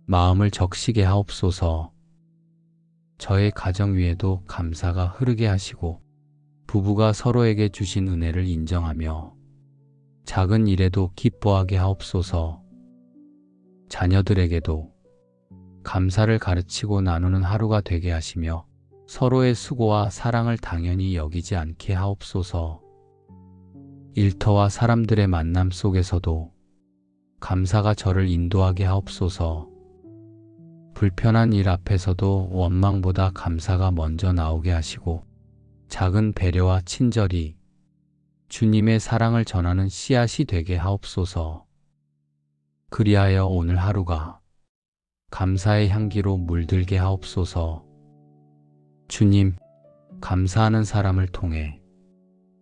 마음을 적시게 하옵소서. 저의 가정 위에도 감사가 흐르게 하시고 부부가 서로에게 주신 은혜를 인정하며 작은 일에도 기뻐하게 하옵소서. 자녀들에게도 감사를 가르치고 나누는 하루가 되게 하시며 서로의 수고와 사랑을 당연히 여기지 않게 하옵소서. 일터와 사람들의 만남 속에서도 감사가 저를 인도하게 하옵소서. 불편한 일 앞에서도 원망보다 감사가 먼저 나오게 하시고 작은 배려와 친절이 주님의 사랑을 전하는 씨앗이 되게 하옵소서. 그리하여 오늘 하루가 감사의 향기로 물들게 하옵소서. 주님, 감사하는 사람을 통해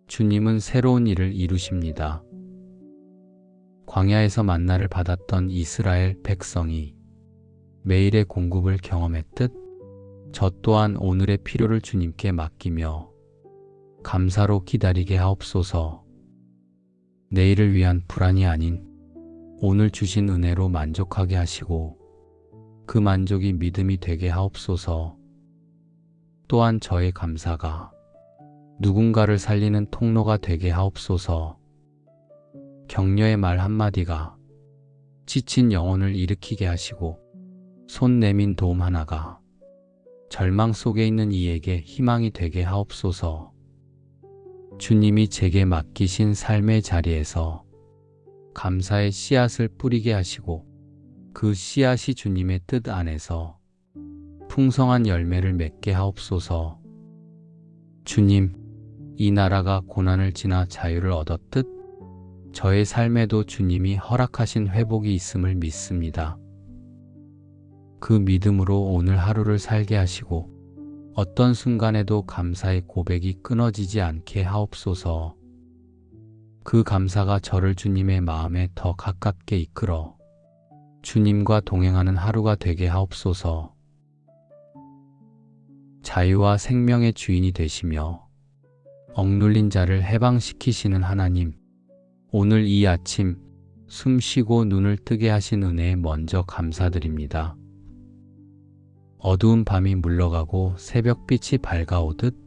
주님은 새로운 일을 이루십니다. 광야에서 만나를 받았던 이스라엘 백성이 매일의 공급을 경험했듯 저 또한 오늘의 필요를 주님께 맡기며 감사로 기다리게 하옵소서. 내일을 위한 불안이 아닌 오늘 주신 은혜로 만족하게 하시고 그 만족이 믿음이 되게 하옵소서. 또한 저의 감사가 누군가를 살리는 통로가 되게 하옵소서. 격려의 말 한마디가 지친 영혼을 일으키게 하시고 손 내민 도움 하나가 절망 속에 있는 이에게 희망이 되게 하옵소서. 주님이 제게 맡기신 삶의 자리에서 감사의 씨앗을 뿌리게 하시고 그 씨앗이 주님의 뜻 안에서 풍성한 열매를 맺게 하옵소서. 주님, 이 나라가 고난을 지나 자유를 얻었듯 저의 삶에도 주님이 허락하신 회복이 있음을 믿습니다. 그 믿음으로 오늘 하루를 살게 하시고 어떤 순간에도 감사의 고백이 끊어지지 않게 하옵소서. 그 감사가 저를 주님의 마음에 더 가깝게 이끌어 주님과 동행하는 하루가 되게 하옵소서. 자유와 생명의 주인이 되시며 억눌린 자를 해방시키시는 하나님, 오늘 이 아침 숨 쉬고 눈을 뜨게 하신 은혜에 먼저 감사드립니다. 어두운 밤이 물러가고 새벽빛이 밝아오듯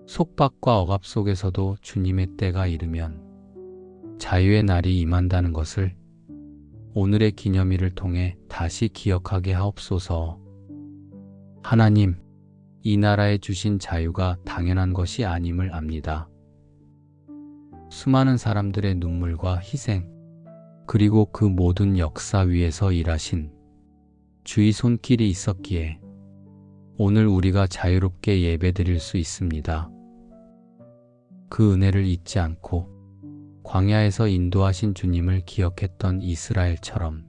속박과 억압 속에서도 주님의 때가 이르면 자유의 날이 임한다는 것을 오늘의 기념일을 통해 다시 기억하게 하옵소서. 하나님, 이 나라에 주신 자유가 당연한 것이 아님을 압니다. 수많은 사람들의 눈물과 희생, 그리고 그 모든 역사 위에서 일하신 주의 손길이 있었기에 오늘 우리가 자유롭게 예배드릴 수 있습니다. 그 은혜를 잊지 않고 광야에서 인도하신 주님을 기억했던 이스라엘처럼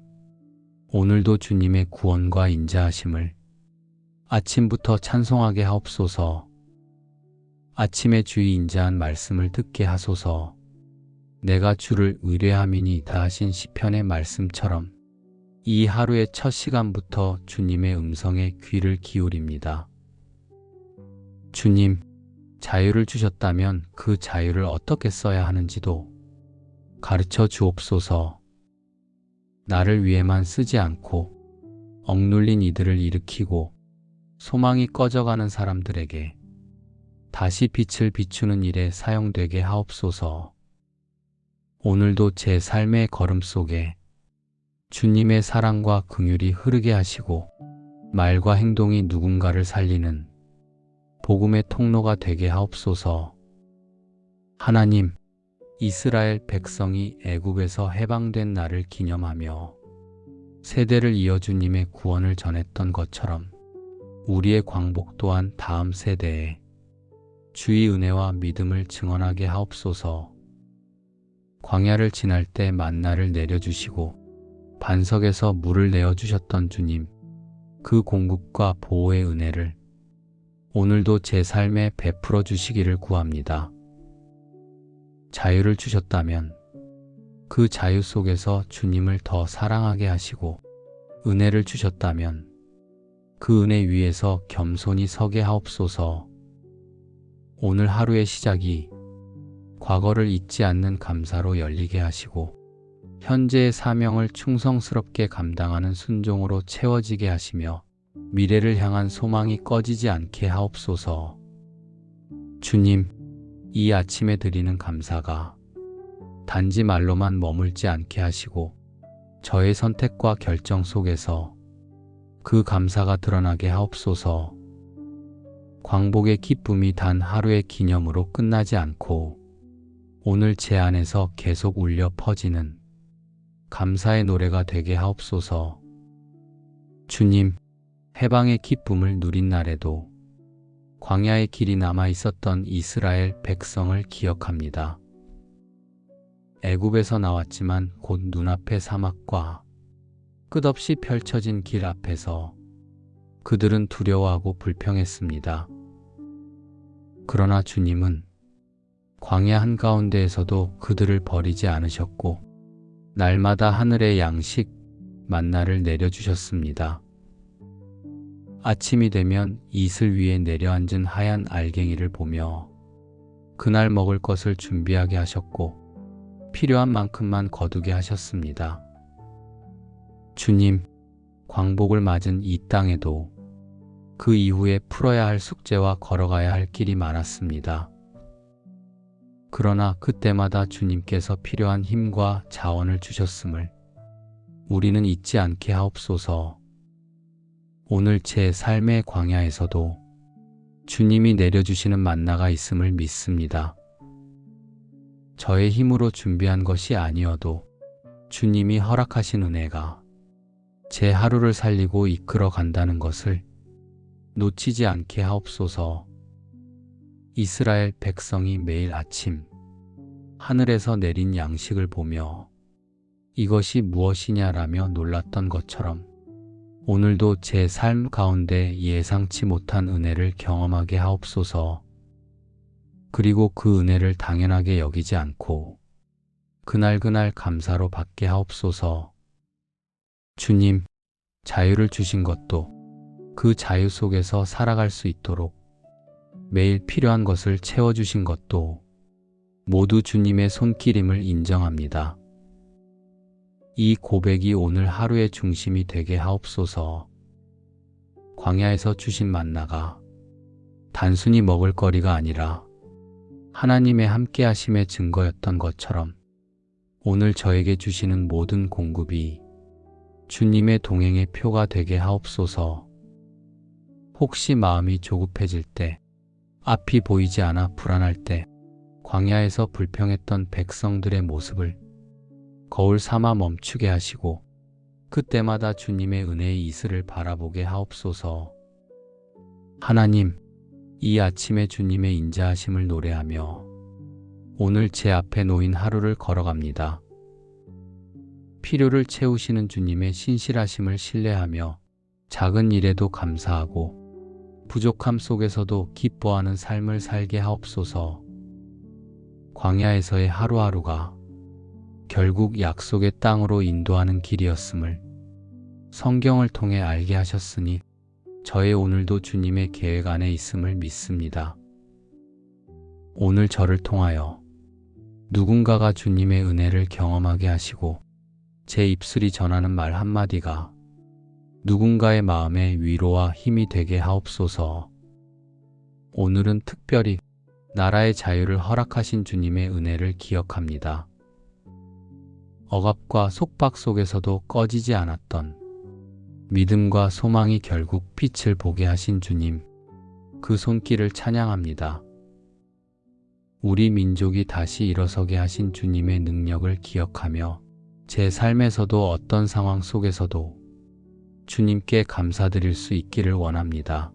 오늘도 주님의 구원과 인자하심을 아침부터 찬송하게 하옵소서. 아침에 주의 인자한 말씀을 듣게 하소서. 내가 주를 의뢰함이니이다 하신 시편의 말씀처럼 이 하루의 첫 시간부터 주님의 음성에 귀를 기울입니다. 주님, 자유를 주셨다면 그 자유를 어떻게 써야 하는지도 가르쳐 주옵소서. 나를 위해만 쓰지 않고 억눌린 이들을 일으키고 소망이 꺼져가는 사람들에게 다시 빛을 비추는 일에 사용되게 하옵소서. 오늘도 제 삶의 걸음 속에 주님의 사랑과 긍휼이 흐르게 하시고 말과 행동이 누군가를 살리는 복음의 통로가 되게 하옵소서. 하나님, 이스라엘 백성이 애굽에서 해방된 날을 기념하며 세대를 이어 주님의 구원을 전했던 것처럼 우리의 광복 또한 다음 세대에 주의 은혜와 믿음을 증언하게 하옵소서. 광야를 지날 때 만나를 내려주시고 반석에서 물을 내어주셨던 주님, 그 공급과 보호의 은혜를 오늘도 제 삶에 베풀어 주시기를 구합니다. 자유를 주셨다면 그 자유 속에서 주님을 더 사랑하게 하시고 은혜를 주셨다면 그 은혜 위에서 겸손히 서게 하옵소서. 오늘 하루의 시작이 과거를 잊지 않는 감사로 열리게 하시고 현재의 사명을 충성스럽게 감당하는 순종으로 채워지게 하시며 미래를 향한 소망이 꺼지지 않게 하옵소서. 주님, 이 아침에 드리는 감사가 단지 말로만 머물지 않게 하시고 저의 선택과 결정 속에서 그 감사가 드러나게 하옵소서. 광복의 기쁨이 단 하루의 기념으로 끝나지 않고 오늘 제 안에서 계속 울려 퍼지는 감사의 노래가 되게 하옵소서. 주님, 해방의 기쁨을 누린 날에도 광야의 길이 남아 있었던 이스라엘 백성을 기억합니다. 애굽에서 나왔지만 곧 눈앞의 사막과 끝없이 펼쳐진 길 앞에서 그들은 두려워하고 불평했습니다. 그러나 주님은 광야 한가운데에서도 그들을 버리지 않으셨고 날마다 하늘의 양식 만나를 내려주셨습니다. 아침이 되면 이슬 위에 내려앉은 하얀 알갱이를 보며 그날 먹을 것을 준비하게 하셨고 필요한 만큼만 거두게 하셨습니다. 주님, 광복을 맞은 이 땅에도 그 이후에 풀어야 할 숙제와 걸어가야 할 길이 많았습니다. 그러나 그때마다 주님께서 필요한 힘과 자원을 주셨음을 우리는 잊지 않게 하옵소서. 오늘 제 삶의 광야에서도 주님이 내려주시는 만나가 있음을 믿습니다. 저의 힘으로 준비한 것이 아니어도 주님이 허락하신 은혜가 제 하루를 살리고 이끌어 간다는 것을 놓치지 않게 하옵소서. 이스라엘 백성이 매일 아침 하늘에서 내린 양식을 보며 이것이 무엇이냐라며 놀랐던 것처럼 오늘도 제 삶 가운데 예상치 못한 은혜를 경험하게 하옵소서. 그리고 그 은혜를 당연하게 여기지 않고 그날그날 감사로 받게 하옵소서. 주님, 자유를 주신 것도 그 자유 속에서 살아갈 수 있도록 매일 필요한 것을 채워주신 것도 모두 주님의 손길임을 인정합니다. 이 고백이 오늘 하루의 중심이 되게 하옵소서. 광야에서 주신 만나가 단순히 먹을 거리가 아니라 하나님의 함께하심의 증거였던 것처럼 오늘 저에게 주시는 모든 공급이 주님의 동행의 표가 되게 하옵소서. 혹시 마음이 조급해질 때, 앞이 보이지 않아 불안할 때, 광야에서 불평했던 백성들의 모습을 거울 삼아 멈추게 하시고 그때마다 주님의 은혜의 이슬을 바라보게 하옵소서. 하나님, 이 아침에 주님의 인자하심을 노래하며 오늘 제 앞에 놓인 하루를 걸어갑니다. 필요를 채우시는 주님의 신실하심을 신뢰하며 작은 일에도 감사하고 부족함 속에서도 기뻐하는 삶을 살게 하옵소서. 광야에서의 하루하루가 결국 약속의 땅으로 인도하는 길이었음을 성경을 통해 알게 하셨으니 저의 오늘도 주님의 계획 안에 있음을 믿습니다. 오늘 저를 통하여 누군가가 주님의 은혜를 경험하게 하시고 제 입술이 전하는 말 한마디가 누군가의 마음에 위로와 힘이 되게 하옵소서. 오늘은 특별히 나라의 자유를 허락하신 주님의 은혜를 기억합니다. 억압과 속박 속에서도 꺼지지 않았던 믿음과 소망이 결국 빛을 보게 하신 주님, 그 손길을 찬양합니다. 우리 민족이 다시 일어서게 하신 주님의 능력을 기억하며 제 삶에서도 어떤 상황 속에서도 주님께 감사드릴 수 있기를 원합니다.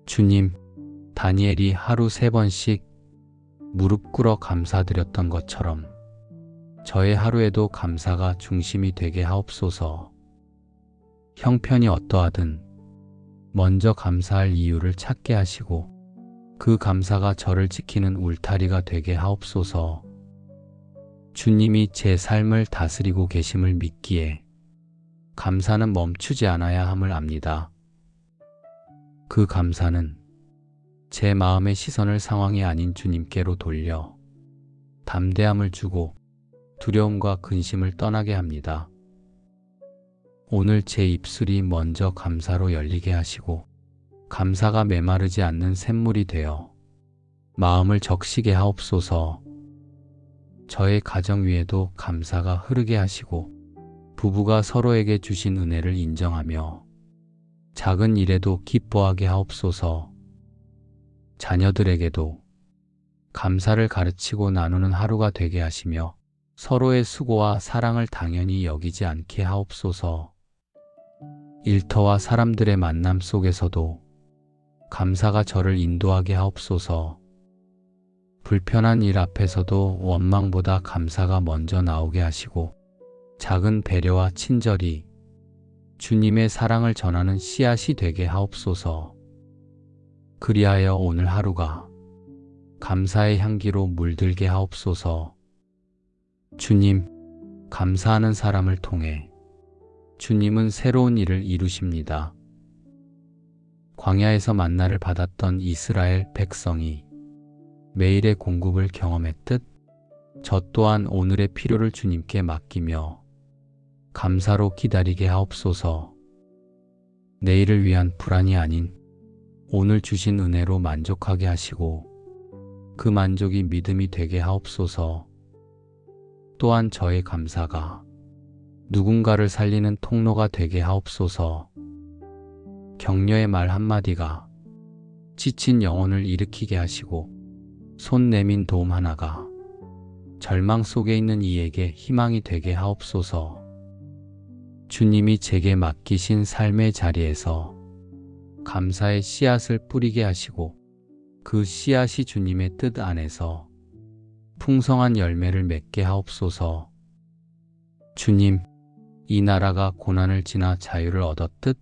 주님, 다니엘이 하루 3번씩 무릎 꿇어 감사드렸던 것처럼 저의 하루에도 감사가 중심이 되게 하옵소서. 형편이 어떠하든 먼저 감사할 이유를 찾게 하시고 그 감사가 저를 지키는 울타리가 되게 하옵소서. 주님이 제 삶을 다스리고 계심을 믿기에 감사는 멈추지 않아야 함을 압니다. 그 감사는 제 마음의 시선을 상황이 아닌 주님께로 돌려 담대함을 주고 두려움과 근심을 떠나게 합니다. 오늘 제 입술이 먼저 감사로 열리게 하시고 감사가 메마르지 않는 샘물이 되어 마음을 적시게 하옵소서. 저의 가정 위에도 감사가 흐르게 하시고 부부가 서로에게 주신 은혜를 인정하며 작은 일에도 기뻐하게 하옵소서. 자녀들에게도 감사를 가르치고 나누는 하루가 되게 하시며 서로의 수고와 사랑을 당연히 여기지 않게 하옵소서. 일터와 사람들의 만남 속에서도 감사가 저를 인도하게 하옵소서. 불편한 일 앞에서도 원망보다 감사가 먼저 나오게 하시고 작은 배려와 친절이 주님의 사랑을 전하는 씨앗이 되게 하옵소서. 그리하여 오늘 하루가 감사의 향기로 물들게 하옵소서. 주님, 감사하는 사람을 통해 주님은 새로운 일을 이루십니다. 광야에서 만나를 받았던 이스라엘 백성이 매일의 공급을 경험했듯 저 또한 오늘의 필요를 주님께 맡기며 감사로 기다리게 하옵소서. 내일을 위한 불안이 아닌 오늘 주신 은혜로 만족하게 하시고 그 만족이 믿음이 되게 하옵소서. 또한 저의 감사가 누군가를 살리는 통로가 되게 하옵소서. 격려의 말 한마디가 지친 영혼을 일으키게 하시고 손 내민 도움 하나가 절망 속에 있는 이에게 희망이 되게 하옵소서. 주님이 제게 맡기신 삶의 자리에서 감사의 씨앗을 뿌리게 하시고 그 씨앗이 주님의 뜻 안에서 풍성한 열매를 맺게 하옵소서. 주님, 이 나라가 고난을 지나 자유를 얻었듯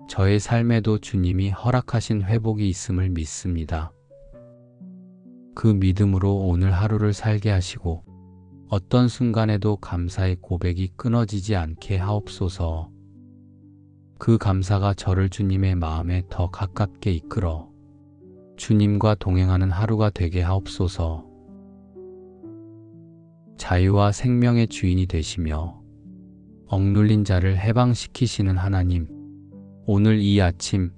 저의 삶에도 주님이 허락하신 회복이 있음을 믿습니다. 그 믿음으로 오늘 하루를 살게 하시고 어떤 순간에도 감사의 고백이 끊어지지 않게 하옵소서. 그 감사가 저를 주님의 마음에 더 가깝게 이끌어 주님과 동행하는 하루가 되게 하옵소서. 자유와 생명의 주인이 되시며 억눌린 자를 해방시키시는 하나님, 오늘 이 아침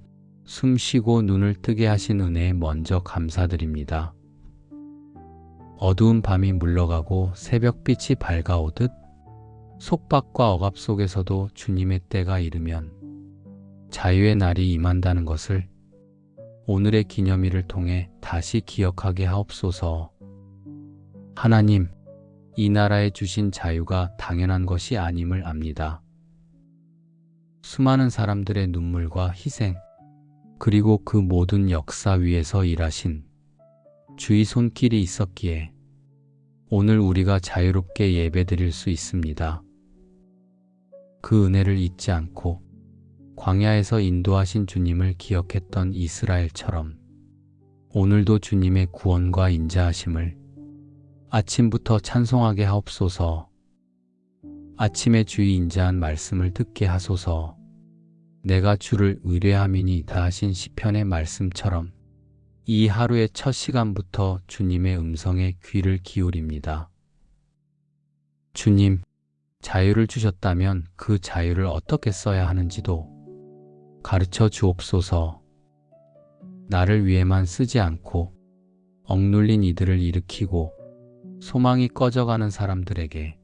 숨 쉬고 눈을 뜨게 하신 은혜에 먼저 감사드립니다. 어두운 밤이 물러가고 새벽빛이 밝아오듯 속박과 억압 속에서도 주님의 때가 이르면 자유의 날이 임한다는 것을 오늘의 기념일을 통해 다시 기억하게 하옵소서. 하나님, 이 나라에 주신 자유가 당연한 것이 아님을 압니다. 수많은 사람들의 눈물과 희생, 그리고 그 모든 역사 위에서 일하신 주의 손길이 있었기에 오늘 우리가 자유롭게 예배드릴 수 있습니다. 그 은혜를 잊지 않고 광야에서 인도하신 주님을 기억했던 이스라엘처럼 오늘도 주님의 구원과 인자하심을 아침부터 찬송하게 하옵소서. 아침에 주의 인자한 말씀을 듣게 하소서. 내가 주를 의뢰함이니이다 하신 시편의 말씀처럼 이 하루의 첫 시간부터 주님의 음성에 귀를 기울입니다. 주님, 자유를 주셨다면 그 자유를 어떻게 써야 하는지도 가르쳐 주옵소서. 나를 위해만 쓰지 않고 억눌린 이들을 일으키고 소망이 꺼져가는 사람들에게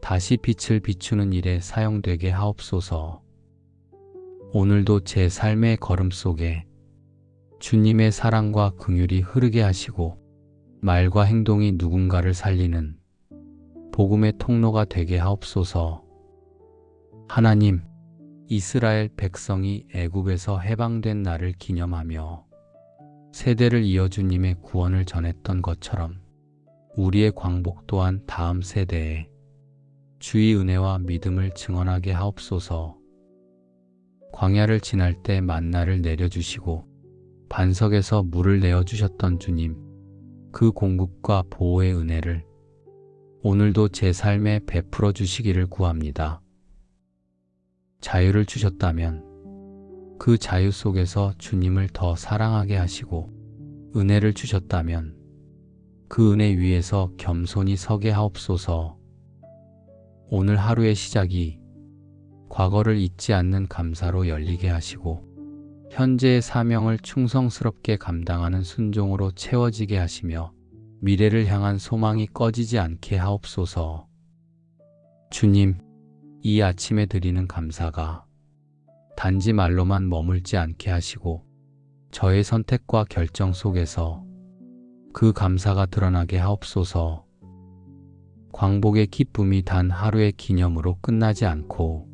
다시 빛을 비추는 일에 사용되게 하옵소서. 오늘도 제 삶의 걸음 속에 주님의 사랑과 긍휼이 흐르게 하시고 말과 행동이 누군가를 살리는 복음의 통로가 되게 하옵소서. 하나님, 이스라엘 백성이 애굽에서 해방된 날을 기념하며 세대를 이어 주님의 구원을 전했던 것처럼 우리의 광복 또한 다음 세대에 주의 은혜와 믿음을 증언하게 하옵소서. 광야를 지날 때 만나를 내려주시고 반석에서 물을 내어주셨던 주님, 그 공급과 보호의 은혜를 오늘도 제 삶에 베풀어 주시기를 구합니다. 자유를 주셨다면 그 자유 속에서 주님을 더 사랑하게 하시고 은혜를 주셨다면 그 은혜 위에서 겸손히 서게 하옵소서. 오늘 하루의 시작이 과거를 잊지 않는 감사로 열리게 하시고 현재의 사명을 충성스럽게 감당하는 순종으로 채워지게 하시며 미래를 향한 소망이 꺼지지 않게 하옵소서. 주님, 이 아침에 드리는 감사가 단지 말로만 머물지 않게 하시고 저의 선택과 결정 속에서 그 감사가 드러나게 하옵소서. 광복의 기쁨이 단 하루의 기념으로 끝나지 않고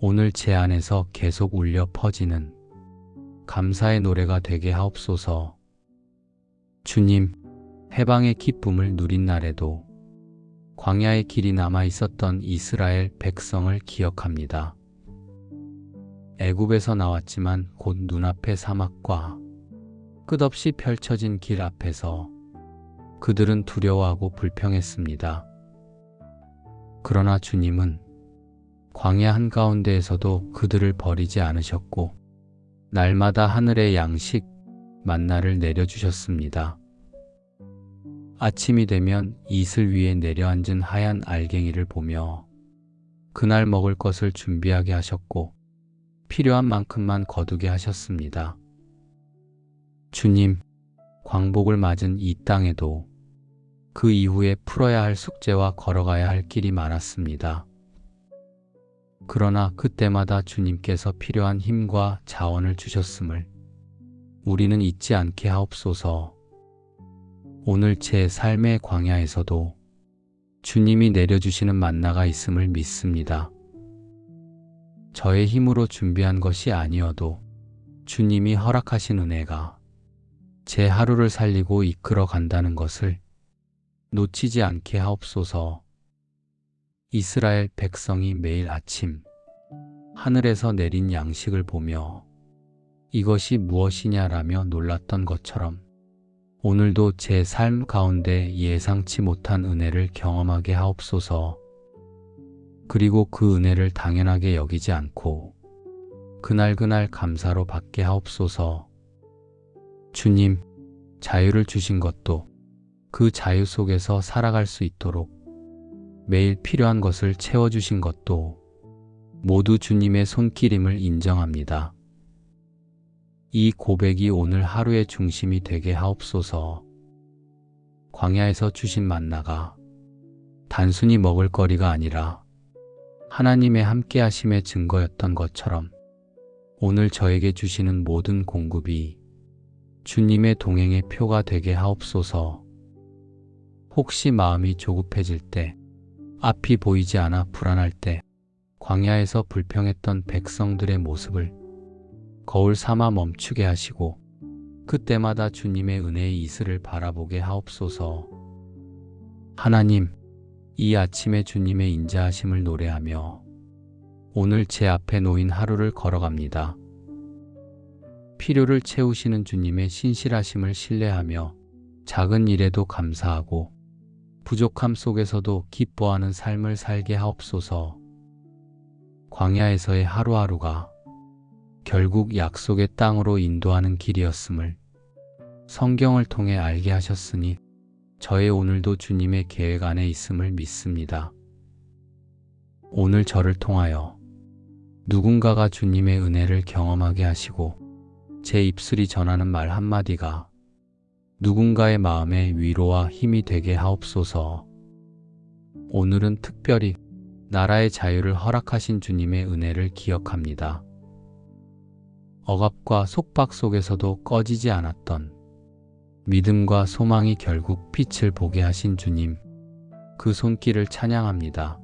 오늘 제 안에서 계속 울려 퍼지는 감사의 노래가 되게 하옵소서. 주님, 해방의 기쁨을 누린 날에도 광야의 길이 남아 있었던 이스라엘 백성을 기억합니다. 애굽에서 나왔지만 곧 눈앞의 사막과 끝없이 펼쳐진 길 앞에서 그들은 두려워하고 불평했습니다. 그러나 주님은 광야 한가운데에서도 그들을 버리지 않으셨고 날마다 하늘의 양식 만나를 내려주셨습니다. 아침이 되면 이슬 위에 내려앉은 하얀 알갱이를 보며 그날 먹을 것을 준비하게 하셨고 필요한 만큼만 거두게 하셨습니다. 주님, 광복을 맞은 이 땅에도 그 이후에 풀어야 할 숙제와 걸어가야 할 길이 많았습니다. 그러나 그때마다 주님께서 필요한 힘과 자원을 주셨음을 우리는 잊지 않게 하옵소서. 오늘 제 삶의 광야에서도 주님이 내려주시는 만나가 있음을 믿습니다. 저의 힘으로 준비한 것이 아니어도 주님이 허락하신 은혜가 제 하루를 살리고 이끌어 간다는 것을 놓치지 않게 하옵소서. 이스라엘 백성이 매일 아침 하늘에서 내린 양식을 보며 이것이 무엇이냐라며 놀랐던 것처럼 오늘도 제 삶 가운데 예상치 못한 은혜를 경험하게 하옵소서. 그리고 그 은혜를 당연하게 여기지 않고 그날그날 감사로 받게 하옵소서. 주님, 자유를 주신 것도 그 자유 속에서 살아갈 수 있도록 매일 필요한 것을 채워주신 것도 모두 주님의 손길임을 인정합니다. 이 고백이 오늘 하루의 중심이 되게 하옵소서. 광야에서 주신 만나가 단순히 먹을 거리가 아니라 하나님의 함께하심의 증거였던 것처럼 오늘 저에게 주시는 모든 공급이 주님의 동행의 표가 되게 하옵소서. 혹시 마음이 조급해질 때, 앞이 보이지 않아 불안할 때, 광야에서 불평했던 백성들의 모습을 거울 삼아 멈추게 하시고 그때마다 주님의 은혜의 이슬을 바라보게 하옵소서. 하나님, 이 아침에 주님의 인자하심을 노래하며 오늘 제 앞에 놓인 하루를 걸어갑니다. 필요를 채우시는 주님의 신실하심을 신뢰하며 작은 일에도 감사하고 부족함 속에서도 기뻐하는 삶을 살게 하옵소서. 광야에서의 하루하루가 결국 약속의 땅으로 인도하는 길이었음을 성경을 통해 알게 하셨으니 저의 오늘도 주님의 계획 안에 있음을 믿습니다. 오늘 저를 통하여 누군가가 주님의 은혜를 경험하게 하시고 제 입술이 전하는 말 한마디가 누군가의 마음에 위로와 힘이 되게 하옵소서. 오늘은 특별히 나라의 자유를 허락하신 주님의 은혜를 기억합니다. 억압과 속박 속에서도 꺼지지 않았던 믿음과 소망이 결국 빛을 보게 하신 주님, 그 손길을 찬양합니다.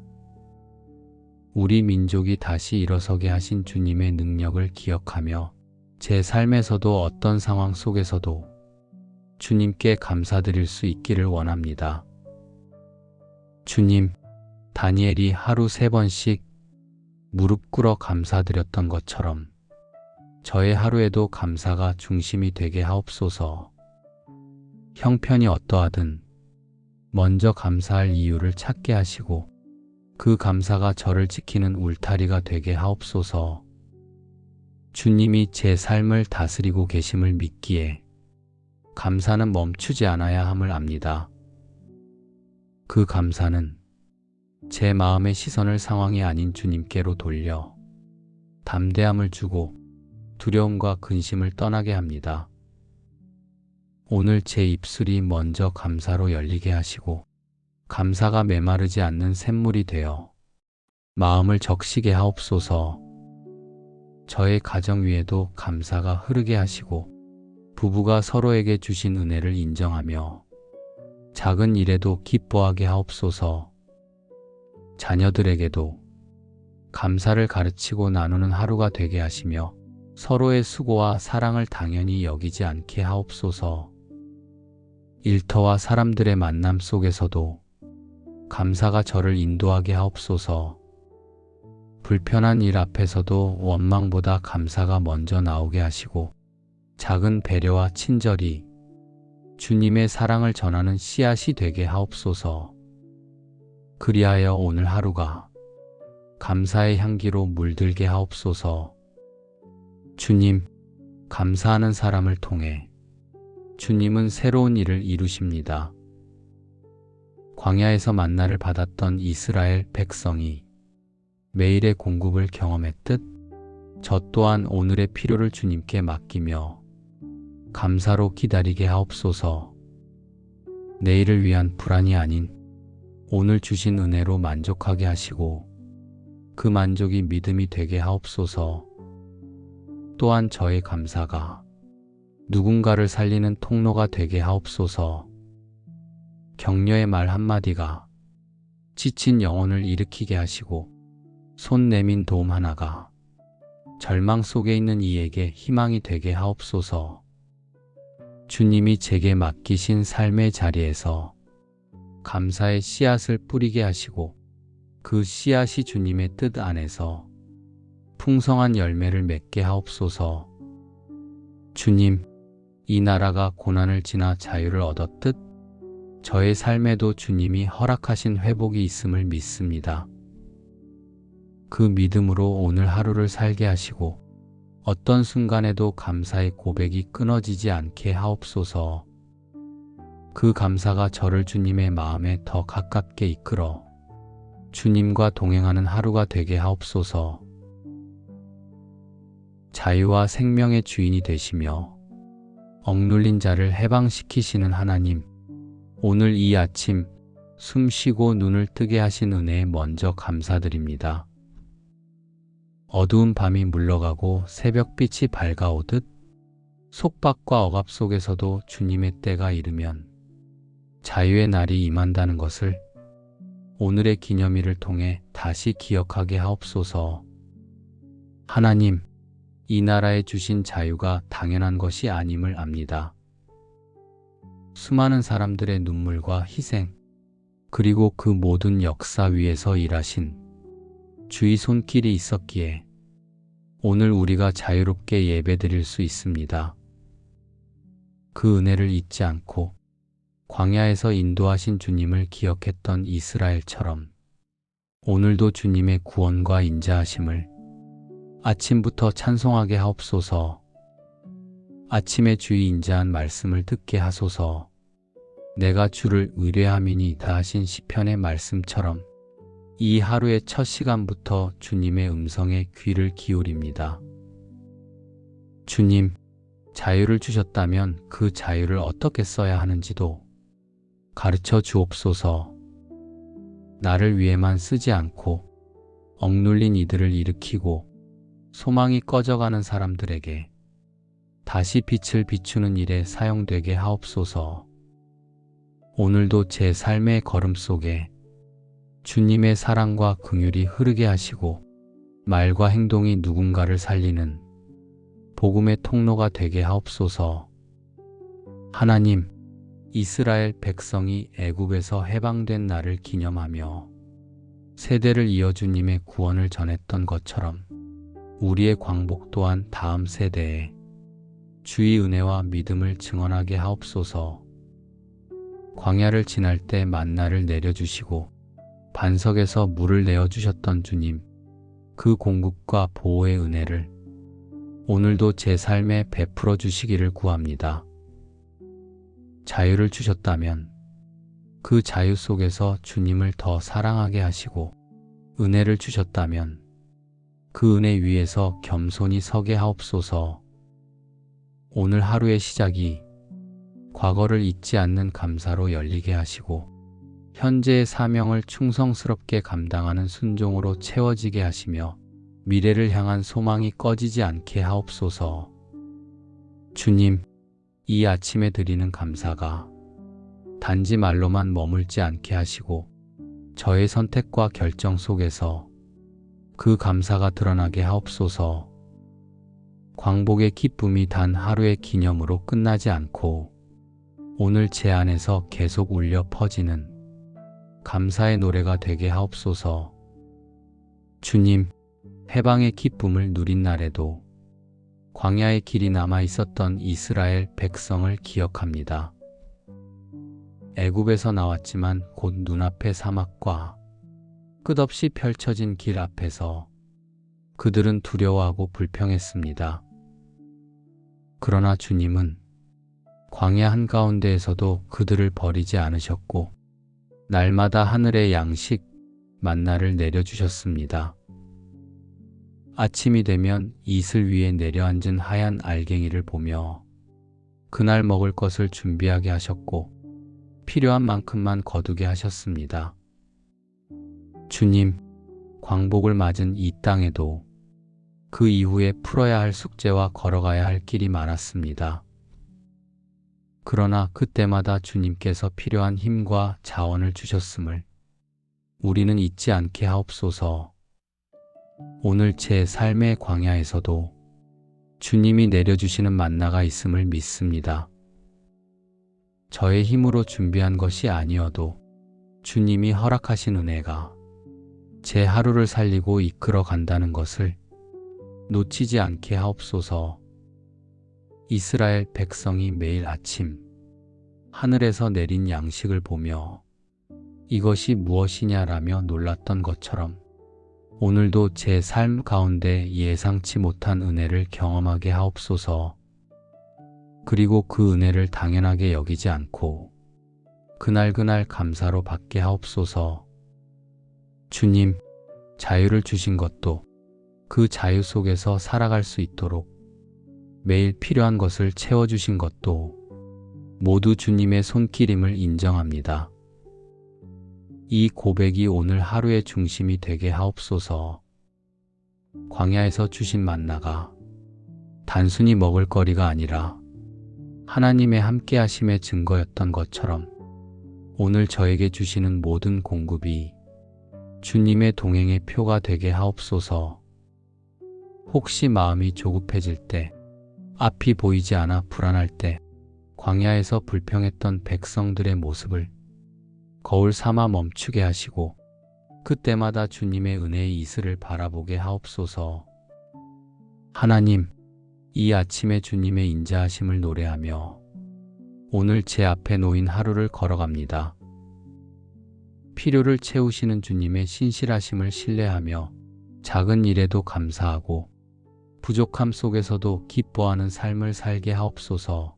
우리 민족이 다시 일어서게 하신 주님의 능력을 기억하며 제 삶에서도 어떤 상황 속에서도 주님께 감사드릴 수 있기를 원합니다. 주님, 다니엘이 하루 3번씩 무릎 꿇어 감사드렸던 것처럼 저의 하루에도 감사가 중심이 되게 하옵소서. 형편이 어떠하든 먼저 감사할 이유를 찾게 하시고 그 감사가 저를 지키는 울타리가 되게 하옵소서. 주님이 제 삶을 다스리고 계심을 믿기에 감사는 멈추지 않아야 함을 압니다. 그 감사는 제 마음의 시선을 상황이 아닌 주님께로 돌려 담대함을 주고 두려움과 근심을 떠나게 합니다. 오늘 제 입술이 먼저 감사로 열리게 하시고 감사가 메마르지 않는 샘물이 되어 마음을 적시게 하옵소서. 저의 가정 위에도 감사가 흐르게 하시고 부부가 서로에게 주신 은혜를 인정하며 작은 일에도 기뻐하게 하옵소서. 자녀들에게도 감사를 가르치고 나누는 하루가 되게 하시며 서로의 수고와 사랑을 당연히 여기지 않게 하옵소서. 일터와 사람들의 만남 속에서도 감사가 저를 인도하게 하옵소서. 불편한 일 앞에서도 원망보다 감사가 먼저 나오게 하시고 작은 배려와 친절이 주님의 사랑을 전하는 씨앗이 되게 하옵소서. 그리하여 오늘 하루가 감사의 향기로 물들게 하옵소서. 주님, 감사하는 사람을 통해 주님은 새로운 일을 이루십니다. 광야에서 만나를 받았던 이스라엘 백성이 매일의 공급을 경험했듯 저 또한 오늘의 필요를 주님께 맡기며 감사로 기다리게 하옵소서. 내일을 위한 불안이 아닌 오늘 주신 은혜로 만족하게 하시고 그 만족이 믿음이 되게 하옵소서. 또한 저의 감사가 누군가를 살리는 통로가 되게 하옵소서. 격려의 말 한마디가 지친 영혼을 일으키게 하시고 손 내민 도움 하나가 절망 속에 있는 이에게 희망이 되게 하옵소서. 주님이 제게 맡기신 삶의 자리에서 감사의 씨앗을 뿌리게 하시고 그 씨앗이 주님의 뜻 안에서 풍성한 열매를 맺게 하옵소서. 주님, 이 나라가 고난을 지나 자유를 얻었듯 저의 삶에도 주님이 허락하신 회복이 있음을 믿습니다. 그 믿음으로 오늘 하루를 살게 하시고 어떤 순간에도 감사의 고백이 끊어지지 않게 하옵소서. 그 감사가 저를 주님의 마음에 더 가깝게 이끌어 주님과 동행하는 하루가 되게 하옵소서. 자유와 생명의 주인이 되시며 억눌린 자를 해방시키시는 하나님, 오늘 이 아침 숨 쉬고 눈을 뜨게 하신 은혜에 먼저 감사드립니다. 어두운 밤이 물러가고 새벽빛이 밝아오듯 속박과 억압 속에서도 주님의 때가 이르면 자유의 날이 임한다는 것을 오늘의 기념일을 통해 다시 기억하게 하옵소서. 하나님, 이 나라에 주신 자유가 당연한 것이 아님을 압니다. 수많은 사람들의 눈물과 희생, 그리고 그 모든 역사 위에서 일하신 주의 손길이 있었기에 오늘 우리가 자유롭게 예배드릴 수 있습니다. 그 은혜를 잊지 않고 광야에서 인도하신 주님을 기억했던 이스라엘처럼 오늘도 주님의 구원과 인자하심을 아침부터 찬송하게 하옵소서. 아침에 주의 인자한 말씀을 듣게 하소서. 내가 주를 의뢰함이니이다 하신 시편의 말씀처럼 이 하루의 첫 시간부터 주님의 음성에 귀를 기울입니다. 주님, 자유를 주셨다면 그 자유를 어떻게 써야 하는지도 가르쳐 주옵소서. 나를 위해만 쓰지 않고 억눌린 이들을 일으키고 소망이 꺼져가는 사람들에게 다시 빛을 비추는 일에 사용되게 하옵소서. 오늘도 제 삶의 걸음 속에 주님의 사랑과 긍휼이 흐르게 하시고 말과 행동이 누군가를 살리는 복음의 통로가 되게 하옵소서. 하나님, 이스라엘 백성이 애굽에서 해방된 날을 기념하며 세대를 이어 주님의 구원을 전했던 것처럼 우리의 광복 또한 다음 세대에 주의 은혜와 믿음을 증언하게 하옵소서. 광야를 지날 때 만나를 내려주시고 반석에서 물을 내어주셨던 주님, 그 공급과 보호의 은혜를 오늘도 제 삶에 베풀어 주시기를 구합니다. 자유를 주셨다면 그 자유 속에서 주님을 더 사랑하게 하시고 은혜를 주셨다면 그 은혜 위에서 겸손히 서게 하옵소서. 오늘 하루의 시작이 과거를 잊지 않는 감사로 열리게 하시고 현재의 사명을 충성스럽게 감당하는 순종으로 채워지게 하시며 미래를 향한 소망이 꺼지지 않게 하옵소서. 주님, 이 아침에 드리는 감사가 단지 말로만 머물지 않게 하시고 저의 선택과 결정 속에서 그 감사가 드러나게 하옵소서. 광복의 기쁨이 단 하루의 기념으로 끝나지 않고 오늘 제 안에서 계속 울려 퍼지는 감사의 노래가 되게 하옵소서. 주님, 해방의 기쁨을 누린 날에도 광야의 길이 남아 있었던 이스라엘 백성을 기억합니다. 애굽에서 나왔지만 곧 눈앞의 사막과 끝없이 펼쳐진 길 앞에서 그들은 두려워하고 불평했습니다. 그러나 주님은 광야 한가운데에서도 그들을 버리지 않으셨고 날마다 하늘의 양식, 만나를 내려주셨습니다. 아침이 되면 이슬 위에 내려앉은 하얀 알갱이를 보며 그날 먹을 것을 준비하게 하셨고 필요한 만큼만 거두게 하셨습니다. 주님, 광복을 맞은 이 땅에도 그 이후에 풀어야 할 숙제와 걸어가야 할 길이 많았습니다. 그러나 그때마다 주님께서 필요한 힘과 자원을 주셨음을 우리는 잊지 않게 하옵소서. 오늘 제 삶의 광야에서도 주님이 내려주시는 만나가 있음을 믿습니다. 저의 힘으로 준비한 것이 아니어도 주님이 허락하신 은혜가 제 하루를 살리고 이끌어 간다는 것을 놓치지 않게 하옵소서. 이스라엘 백성이 매일 아침 하늘에서 내린 양식을 보며 이것이 무엇이냐라며 놀랐던 것처럼 오늘도 제 삶 가운데 예상치 못한 은혜를 경험하게 하옵소서. 그리고 그 은혜를 당연하게 여기지 않고 그날그날 감사로 받게 하옵소서. 주님, 자유를 주신 것도 그 자유 속에서 살아갈 수 있도록 매일 필요한 것을 채워주신 것도 모두 주님의 손길임을 인정합니다. 이 고백이 오늘 하루의 중심이 되게 하옵소서. 광야에서 주신 만나가 단순히 먹을 거리가 아니라 하나님의 함께 하심의 증거였던 것처럼 오늘 저에게 주시는 모든 공급이 주님의 동행의 표가 되게 하옵소서. 혹시 마음이 조급해질 때, 앞이 보이지 않아 불안할 때, 광야에서 불평했던 백성들의 모습을 거울 삼아 멈추게 하시고 그때마다 주님의 은혜의 이슬을 바라보게 하옵소서. 하나님, 이 아침에 주님의 인자하심을 노래하며 오늘 제 앞에 놓인 하루를 걸어갑니다. 필요를 채우시는 주님의 신실하심을 신뢰하며 작은 일에도 감사하고 부족함 속에서도 기뻐하는 삶을 살게 하옵소서.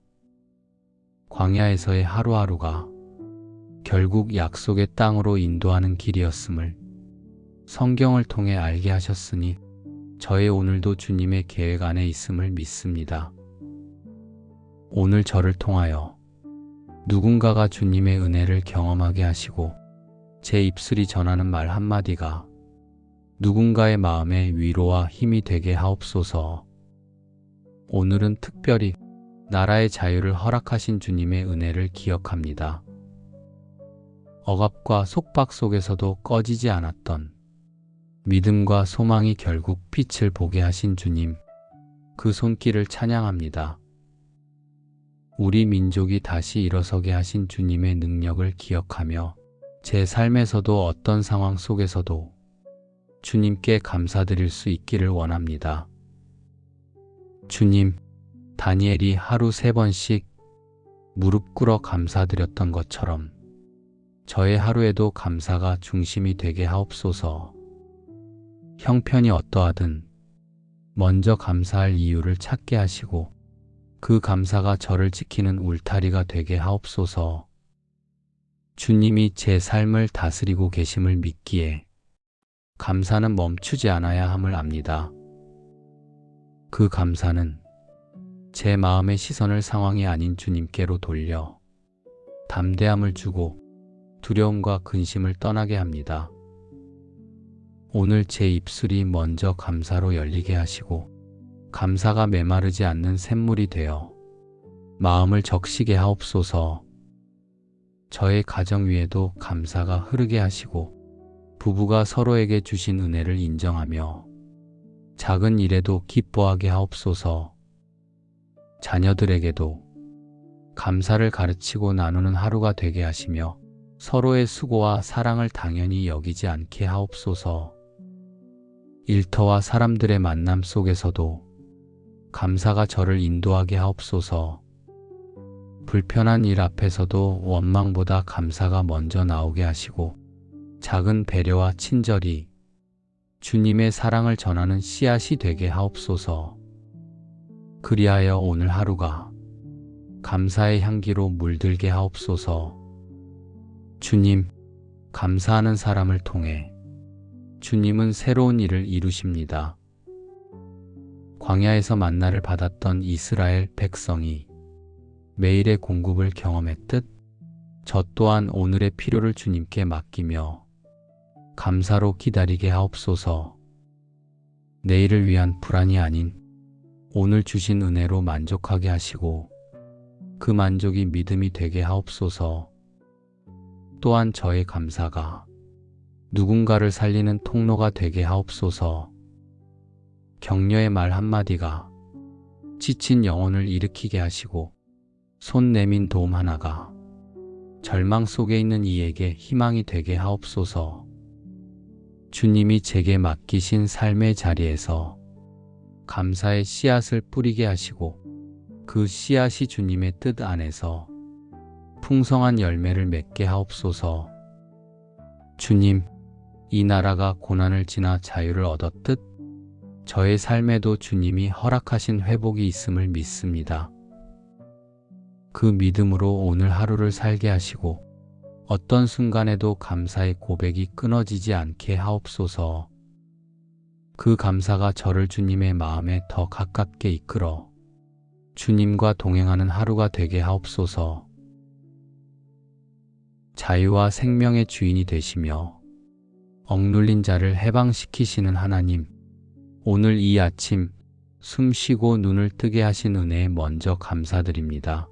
광야에서의 하루하루가 결국 약속의 땅으로 인도하는 길이었음을 성경을 통해 알게 하셨으니 저의 오늘도 주님의 계획 안에 있음을 믿습니다. 오늘 저를 통하여 누군가가 주님의 은혜를 경험하게 하시고 제 입술이 전하는 말 한마디가 누군가의 마음에 위로와 힘이 되게 하옵소서. 오늘은 특별히 나라의 자유를 허락하신 주님의 은혜를 기억합니다. 억압과 속박 속에서도 꺼지지 않았던 믿음과 소망이 결국 빛을 보게 하신 주님, 그 손길을 찬양합니다. 우리 민족이 다시 일어서게 하신 주님의 능력을 기억하며 제 삶에서도 어떤 상황 속에서도 주님께 감사드릴 수 있기를 원합니다. 주님, 다니엘이 하루 3번씩 무릎 꿇어 감사드렸던 것처럼 저의 하루에도 감사가 중심이 되게 하옵소서. 형편이 어떠하든 먼저 감사할 이유를 찾게 하시고 그 감사가 저를 지키는 울타리가 되게 하옵소서. 주님이 제 삶을 다스리고 계심을 믿기에 감사는 멈추지 않아야 함을 압니다. 그 감사는 제 마음의 시선을 상황이 아닌 주님께로 돌려 담대함을 주고 두려움과 근심을 떠나게 합니다. 오늘 제 입술이 먼저 감사로 열리게 하시고 감사가 메마르지 않는 샘물이 되어 마음을 적시게 하옵소서. 저의 가정 위에도 감사가 흐르게 하시고 부부가 서로에게 주신 은혜를 인정하며 작은 일에도 기뻐하게 하옵소서. 자녀들에게도 감사를 가르치고 나누는 하루가 되게 하시며 서로의 수고와 사랑을 당연히 여기지 않게 하옵소서. 일터와 사람들의 만남 속에서도 감사가 저를 인도하게 하옵소서. 불편한 일 앞에서도 원망보다 감사가 먼저 나오게 하시고 작은 배려와 친절이 주님의 사랑을 전하는 씨앗이 되게 하옵소서. 그리하여 오늘 하루가 감사의 향기로 물들게 하옵소서. 주님, 감사하는 사람을 통해 주님은 새로운 일을 이루십니다. 광야에서 만나를 받았던 이스라엘 백성이 매일의 공급을 경험했듯 저 또한 오늘의 필요를 주님께 맡기며 감사로 기다리게 하옵소서. 내일을 위한 불안이 아닌 오늘 주신 은혜로 만족하게 하시고 그 만족이 믿음이 되게 하옵소서. 또한 저의 감사가 누군가를 살리는 통로가 되게 하옵소서. 격려의 말 한마디가 지친 영혼을 일으키게 하시고 손 내민 도움 하나가 절망 속에 있는 이에게 희망이 되게 하옵소서. 주님이 제게 맡기신 삶의 자리에서 감사의 씨앗을 뿌리게 하시고 그 씨앗이 주님의 뜻 안에서 풍성한 열매를 맺게 하옵소서. 주님, 이 나라가 고난을 지나 자유를 얻었듯 저의 삶에도 주님이 허락하신 회복이 있음을 믿습니다. 그 믿음으로 오늘 하루를 살게 하시고 어떤 순간에도 감사의 고백이 끊어지지 않게 하옵소서. 그 감사가 저를 주님의 마음에 더 가깝게 이끌어 주님과 동행하는 하루가 되게 하옵소서. 자유와 생명의 주인이 되시며 억눌린 자를 해방시키시는 하나님, 오늘 이 아침 숨 쉬고 눈을 뜨게 하신 은혜에 먼저 감사드립니다.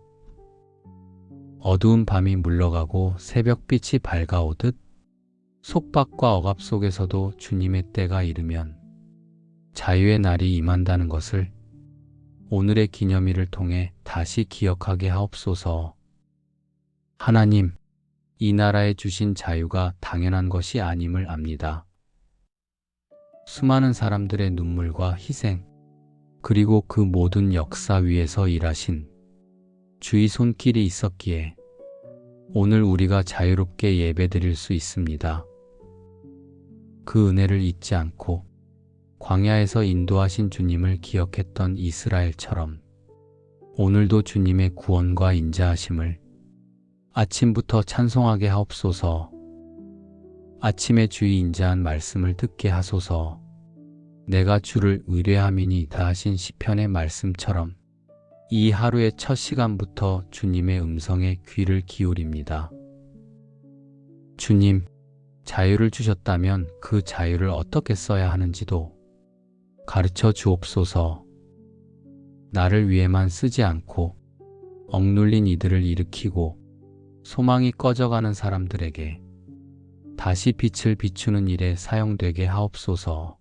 어두운 밤이 물러가고 새벽빛이 밝아오듯 속박과 억압 속에서도 주님의 때가 이르면 자유의 날이 임한다는 것을 오늘의 기념일을 통해 다시 기억하게 하옵소서. 하나님, 이 나라에 주신 자유가 당연한 것이 아님을 압니다. 수많은 사람들의 눈물과 희생, 그리고 그 모든 역사 위에서 일하신 주의 손길이 있었기에 오늘 우리가 자유롭게 예배드릴 수 있습니다. 그 은혜를 잊지 않고 광야에서 인도하신 주님을 기억했던 이스라엘처럼 오늘도 주님의 구원과 인자하심을 아침부터 찬송하게 하옵소서. 아침에 주의 인자한 말씀을 듣게 하소서. 내가 주를 의뢰함이니이다 하신 시편의 말씀처럼 이 하루의 첫 시간부터 주님의 음성에 귀를 기울입니다. 주님, 자유를 주셨다면 그 자유를 어떻게 써야 하는지도 가르쳐 주옵소서. 나를 위해만 쓰지 않고 억눌린 이들을 일으키고 소망이 꺼져가는 사람들에게 다시 빛을 비추는 일에 사용되게 하옵소서.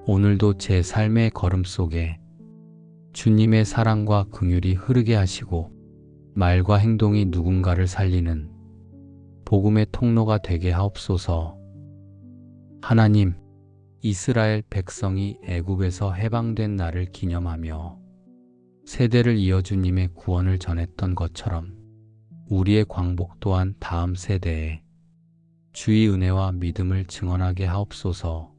오늘도 제 삶의 걸음 속에 주님의 사랑과 긍휼이 흐르게 하시고 말과 행동이 누군가를 살리는 복음의 통로가 되게 하옵소서. 하나님, 이스라엘 백성이 애굽에서 해방된 날을 기념하며 세대를 이어 주님의 구원을 전했던 것처럼 우리의 광복 또한 다음 세대에 주의 은혜와 믿음을 증언하게 하옵소서.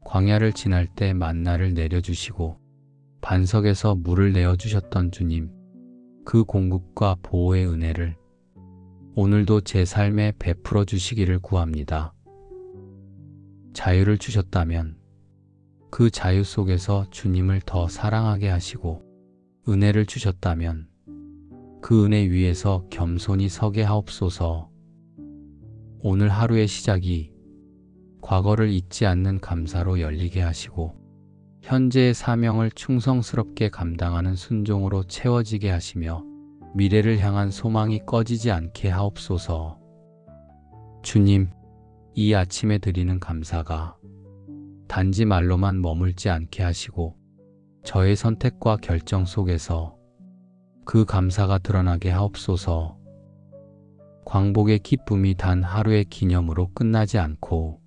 광야를 지날 때 만나를 내려주시고 반석에서 물을 내어주셨던 주님, 그 공급과 보호의 은혜를 오늘도 제 삶에 베풀어 주시기를 구합니다. 자유를 주셨다면 그 자유 속에서 주님을 더 사랑하게 하시고 은혜를 주셨다면 그 은혜 위에서 겸손히 서게 하옵소서. 오늘 하루의 시작이 과거를 잊지 않는 감사로 열리게 하시고 현재의 사명을 충성스럽게 감당하는 순종으로 채워지게 하시며 미래를 향한 소망이 꺼지지 않게 하옵소서. 주님, 이 아침에 드리는 감사가 단지 말로만 머물지 않게 하시고 저의 선택과 결정 속에서 그 감사가 드러나게 하옵소서. 광복의 기쁨이 단 하루의 기념으로 끝나지 않고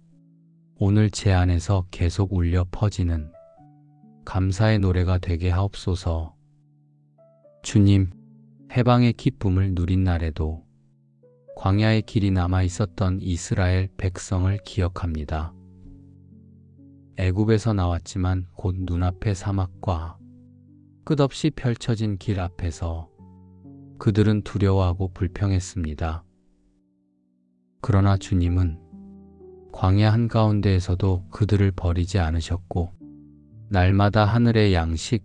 오늘 제 안에서 계속 울려 퍼지는 감사의 노래가 되게 하옵소서. 주님, 해방의 기쁨을 누린 날에도 광야의 길이 남아 있었던 이스라엘 백성을 기억합니다. 애굽에서 나왔지만 곧 눈앞의 사막과 끝없이 펼쳐진 길 앞에서 그들은 두려워하고 불평했습니다. 그러나 주님은 광야 한가운데에서도 그들을 버리지 않으셨고 날마다 하늘의 양식,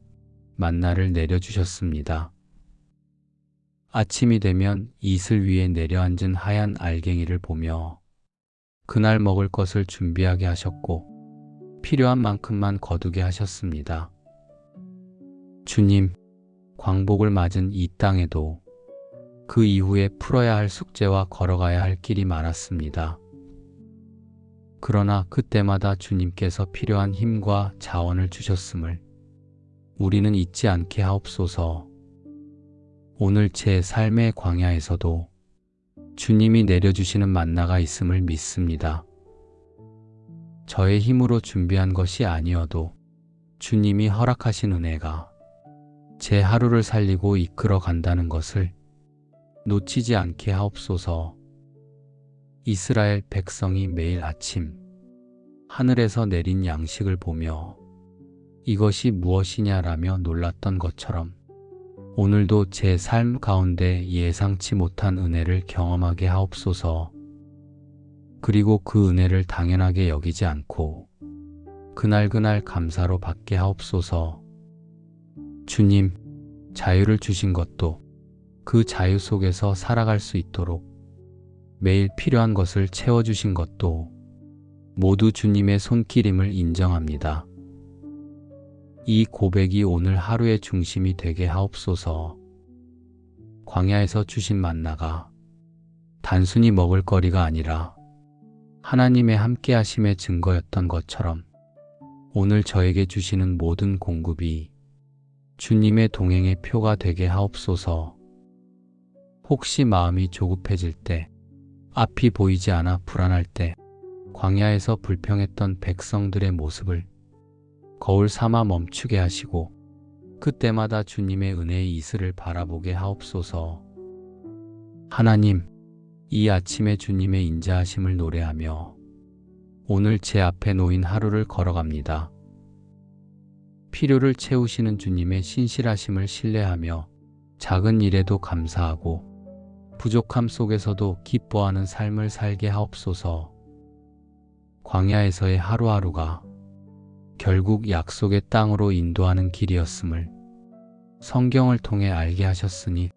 만나를 내려주셨습니다. 아침이 되면 이슬 위에 내려앉은 하얀 알갱이를 보며 그날 먹을 것을 준비하게 하셨고 필요한 만큼만 거두게 하셨습니다. 주님, 광복을 맞은 이 땅에도 그 이후에 풀어야 할 숙제와 걸어가야 할 길이 많았습니다. 그러나 그때마다 주님께서 필요한 힘과 자원을 주셨음을 우리는 잊지 않게 하옵소서. 오늘 제 삶의 광야에서도 주님이 내려주시는 만나가 있음을 믿습니다. 저의 힘으로 준비한 것이 아니어도 주님이 허락하신 은혜가 제 하루를 살리고 이끌어 간다는 것을 놓치지 않게 하옵소서. 이스라엘 백성이 매일 아침 하늘에서 내린 양식을 보며 이것이 무엇이냐라며 놀랐던 것처럼 오늘도 제 삶 가운데 예상치 못한 은혜를 경험하게 하옵소서. 그리고 그 은혜를 당연하게 여기지 않고 그날그날 감사로 받게 하옵소서. 주님, 자유를 주신 것도 그 자유 속에서 살아갈 수 있도록 매일 필요한 것을 채워주신 것도 모두 주님의 손길임을 인정합니다. 이 고백이 오늘 하루의 중심이 되게 하옵소서. 광야에서 주신 만나가 단순히 먹을 거리가 아니라 하나님의 함께하심의 증거였던 것처럼 오늘 저에게 주시는 모든 공급이 주님의 동행의 표가 되게 하옵소서. 혹시 마음이 조급해질 때, 앞이 보이지 않아 불안할 때, 광야에서 불평했던 백성들의 모습을 거울 삼아 멈추게 하시고 그때마다 주님의 은혜의 이슬을 바라보게 하옵소서. 하나님, 이 아침에 주님의 인자하심을 노래하며 오늘 제 앞에 놓인 하루를 걸어갑니다. 필요를 채우시는 주님의 신실하심을 신뢰하며 작은 일에도 감사하고 부족함 속에서도 기뻐하는 삶을 살게 하옵소서. 광야에서의 하루하루가 결국 약속의 땅으로 인도하는 길이었음을 성경을 통해 알게 하셨으니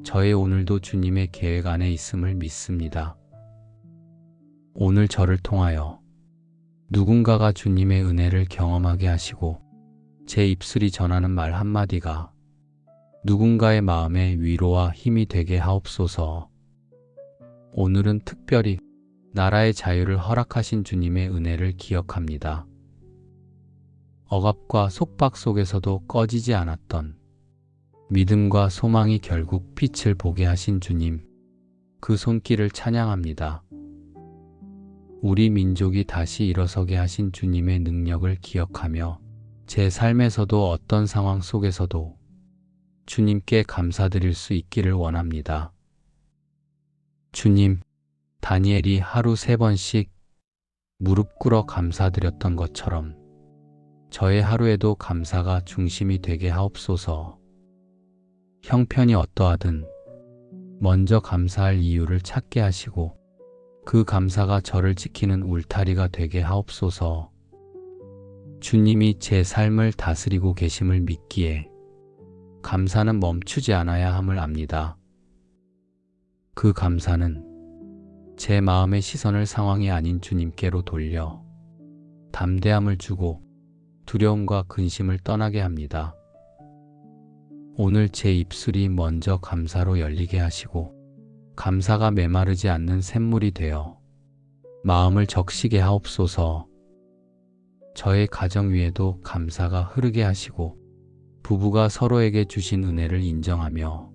저의 오늘도 주님의 계획 안에 있음을 믿습니다. 오늘 저를 통하여 누군가가 주님의 은혜를 경험하게 하시고 제 입술이 전하는 말 한마디가 누군가의 마음에 위로와 힘이 되게 하옵소서. 오늘은 특별히 나라의 자유를 허락하신 주님의 은혜를 기억합니다. 억압과 속박 속에서도 꺼지지 않았던 믿음과 소망이 결국 빛을 보게 하신 주님, 그 손길을 찬양합니다. 우리 민족이 다시 일어서게 하신 주님의 능력을 기억하며 제 삶에서도 어떤 상황 속에서도 주님께 감사드릴 수 있기를 원합니다. 주님, 다니엘이 하루 3번씩 무릎 꿇어 감사드렸던 것처럼 저의 하루에도 감사가 중심이 되게 하옵소서. 형편이 어떠하든 먼저 감사할 이유를 찾게 하시고 그 감사가 저를 지키는 울타리가 되게 하옵소서. 주님이 제 삶을 다스리고 계심을 믿기에 감사는 멈추지 않아야 함을 압니다. 그 감사는 제 마음의 시선을 상황이 아닌 주님께로 돌려 담대함을 주고 두려움과 근심을 떠나게 합니다. 오늘 제 입술이 먼저 감사로 열리게 하시고 감사가 메마르지 않는 샘물이 되어 마음을 적시게 하옵소서. 저의 가정 위에도 감사가 흐르게 하시고 부부가 서로에게 주신 은혜를 인정하며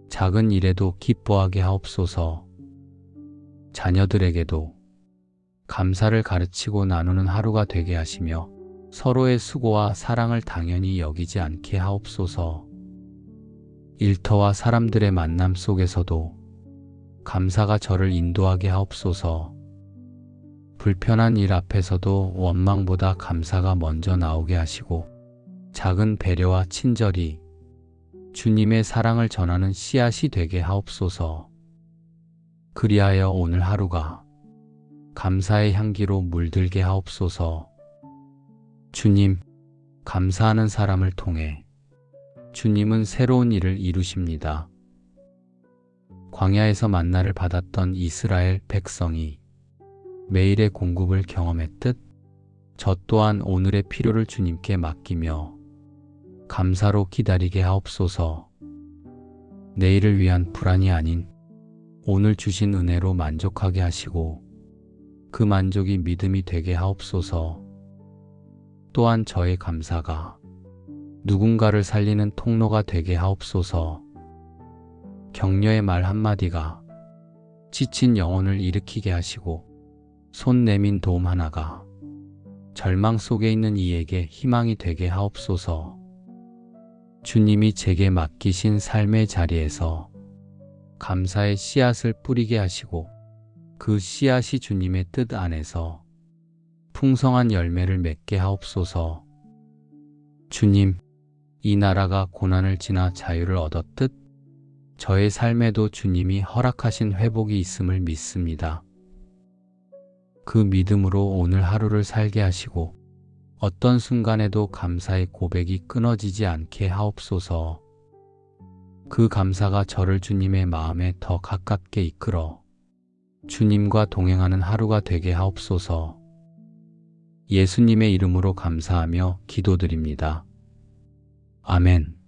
작은 일에도 기뻐하게 하옵소서. 자녀들에게도 감사를 가르치고 나누는 하루가 되게 하시며 서로의 수고와 사랑을 당연히 여기지 않게 하옵소서. 일터와 사람들의 만남 속에서도 감사가 저를 인도하게 하옵소서. 불편한 일 앞에서도 원망보다 감사가 먼저 나오게 하시고 작은 배려와 친절이 주님의 사랑을 전하는 씨앗이 되게 하옵소서. 그리하여 오늘 하루가 감사의 향기로 물들게 하옵소서. 주님, 감사하는 사람을 통해 주님은 새로운 일을 이루십니다. 광야에서 만나를 받았던 이스라엘 백성이 매일의 공급을 경험했듯 저 또한 오늘의 필요를 주님께 맡기며 감사로 기다리게 하옵소서. 내일을 위한 불안이 아닌 오늘 주신 은혜로 만족하게 하시고 그 만족이 믿음이 되게 하옵소서. 또한 저의 감사가 누군가를 살리는 통로가 되게 하옵소서. 격려의 말 한마디가 지친 영혼을 일으키게 하시고 손 내민 도움 하나가 절망 속에 있는 이에게 희망이 되게 하옵소서. 주님이 제게 맡기신 삶의 자리에서 감사의 씨앗을 뿌리게 하시고 그 씨앗이 주님의 뜻 안에서 풍성한 열매를 맺게 하옵소서. 주님, 이 나라가 고난을 지나 자유를 얻었듯 저의 삶에도 주님이 허락하신 회복이 있음을 믿습니다. 그 믿음으로 오늘 하루를 살게 하시고 어떤 순간에도 감사의 고백이 끊어지지 않게 하옵소서. 그 감사가 저를 주님의 마음에 더 가깝게 이끌어 주님과 동행하는 하루가 되게 하옵소서. 예수님의 이름으로 감사하며 기도드립니다. 아멘.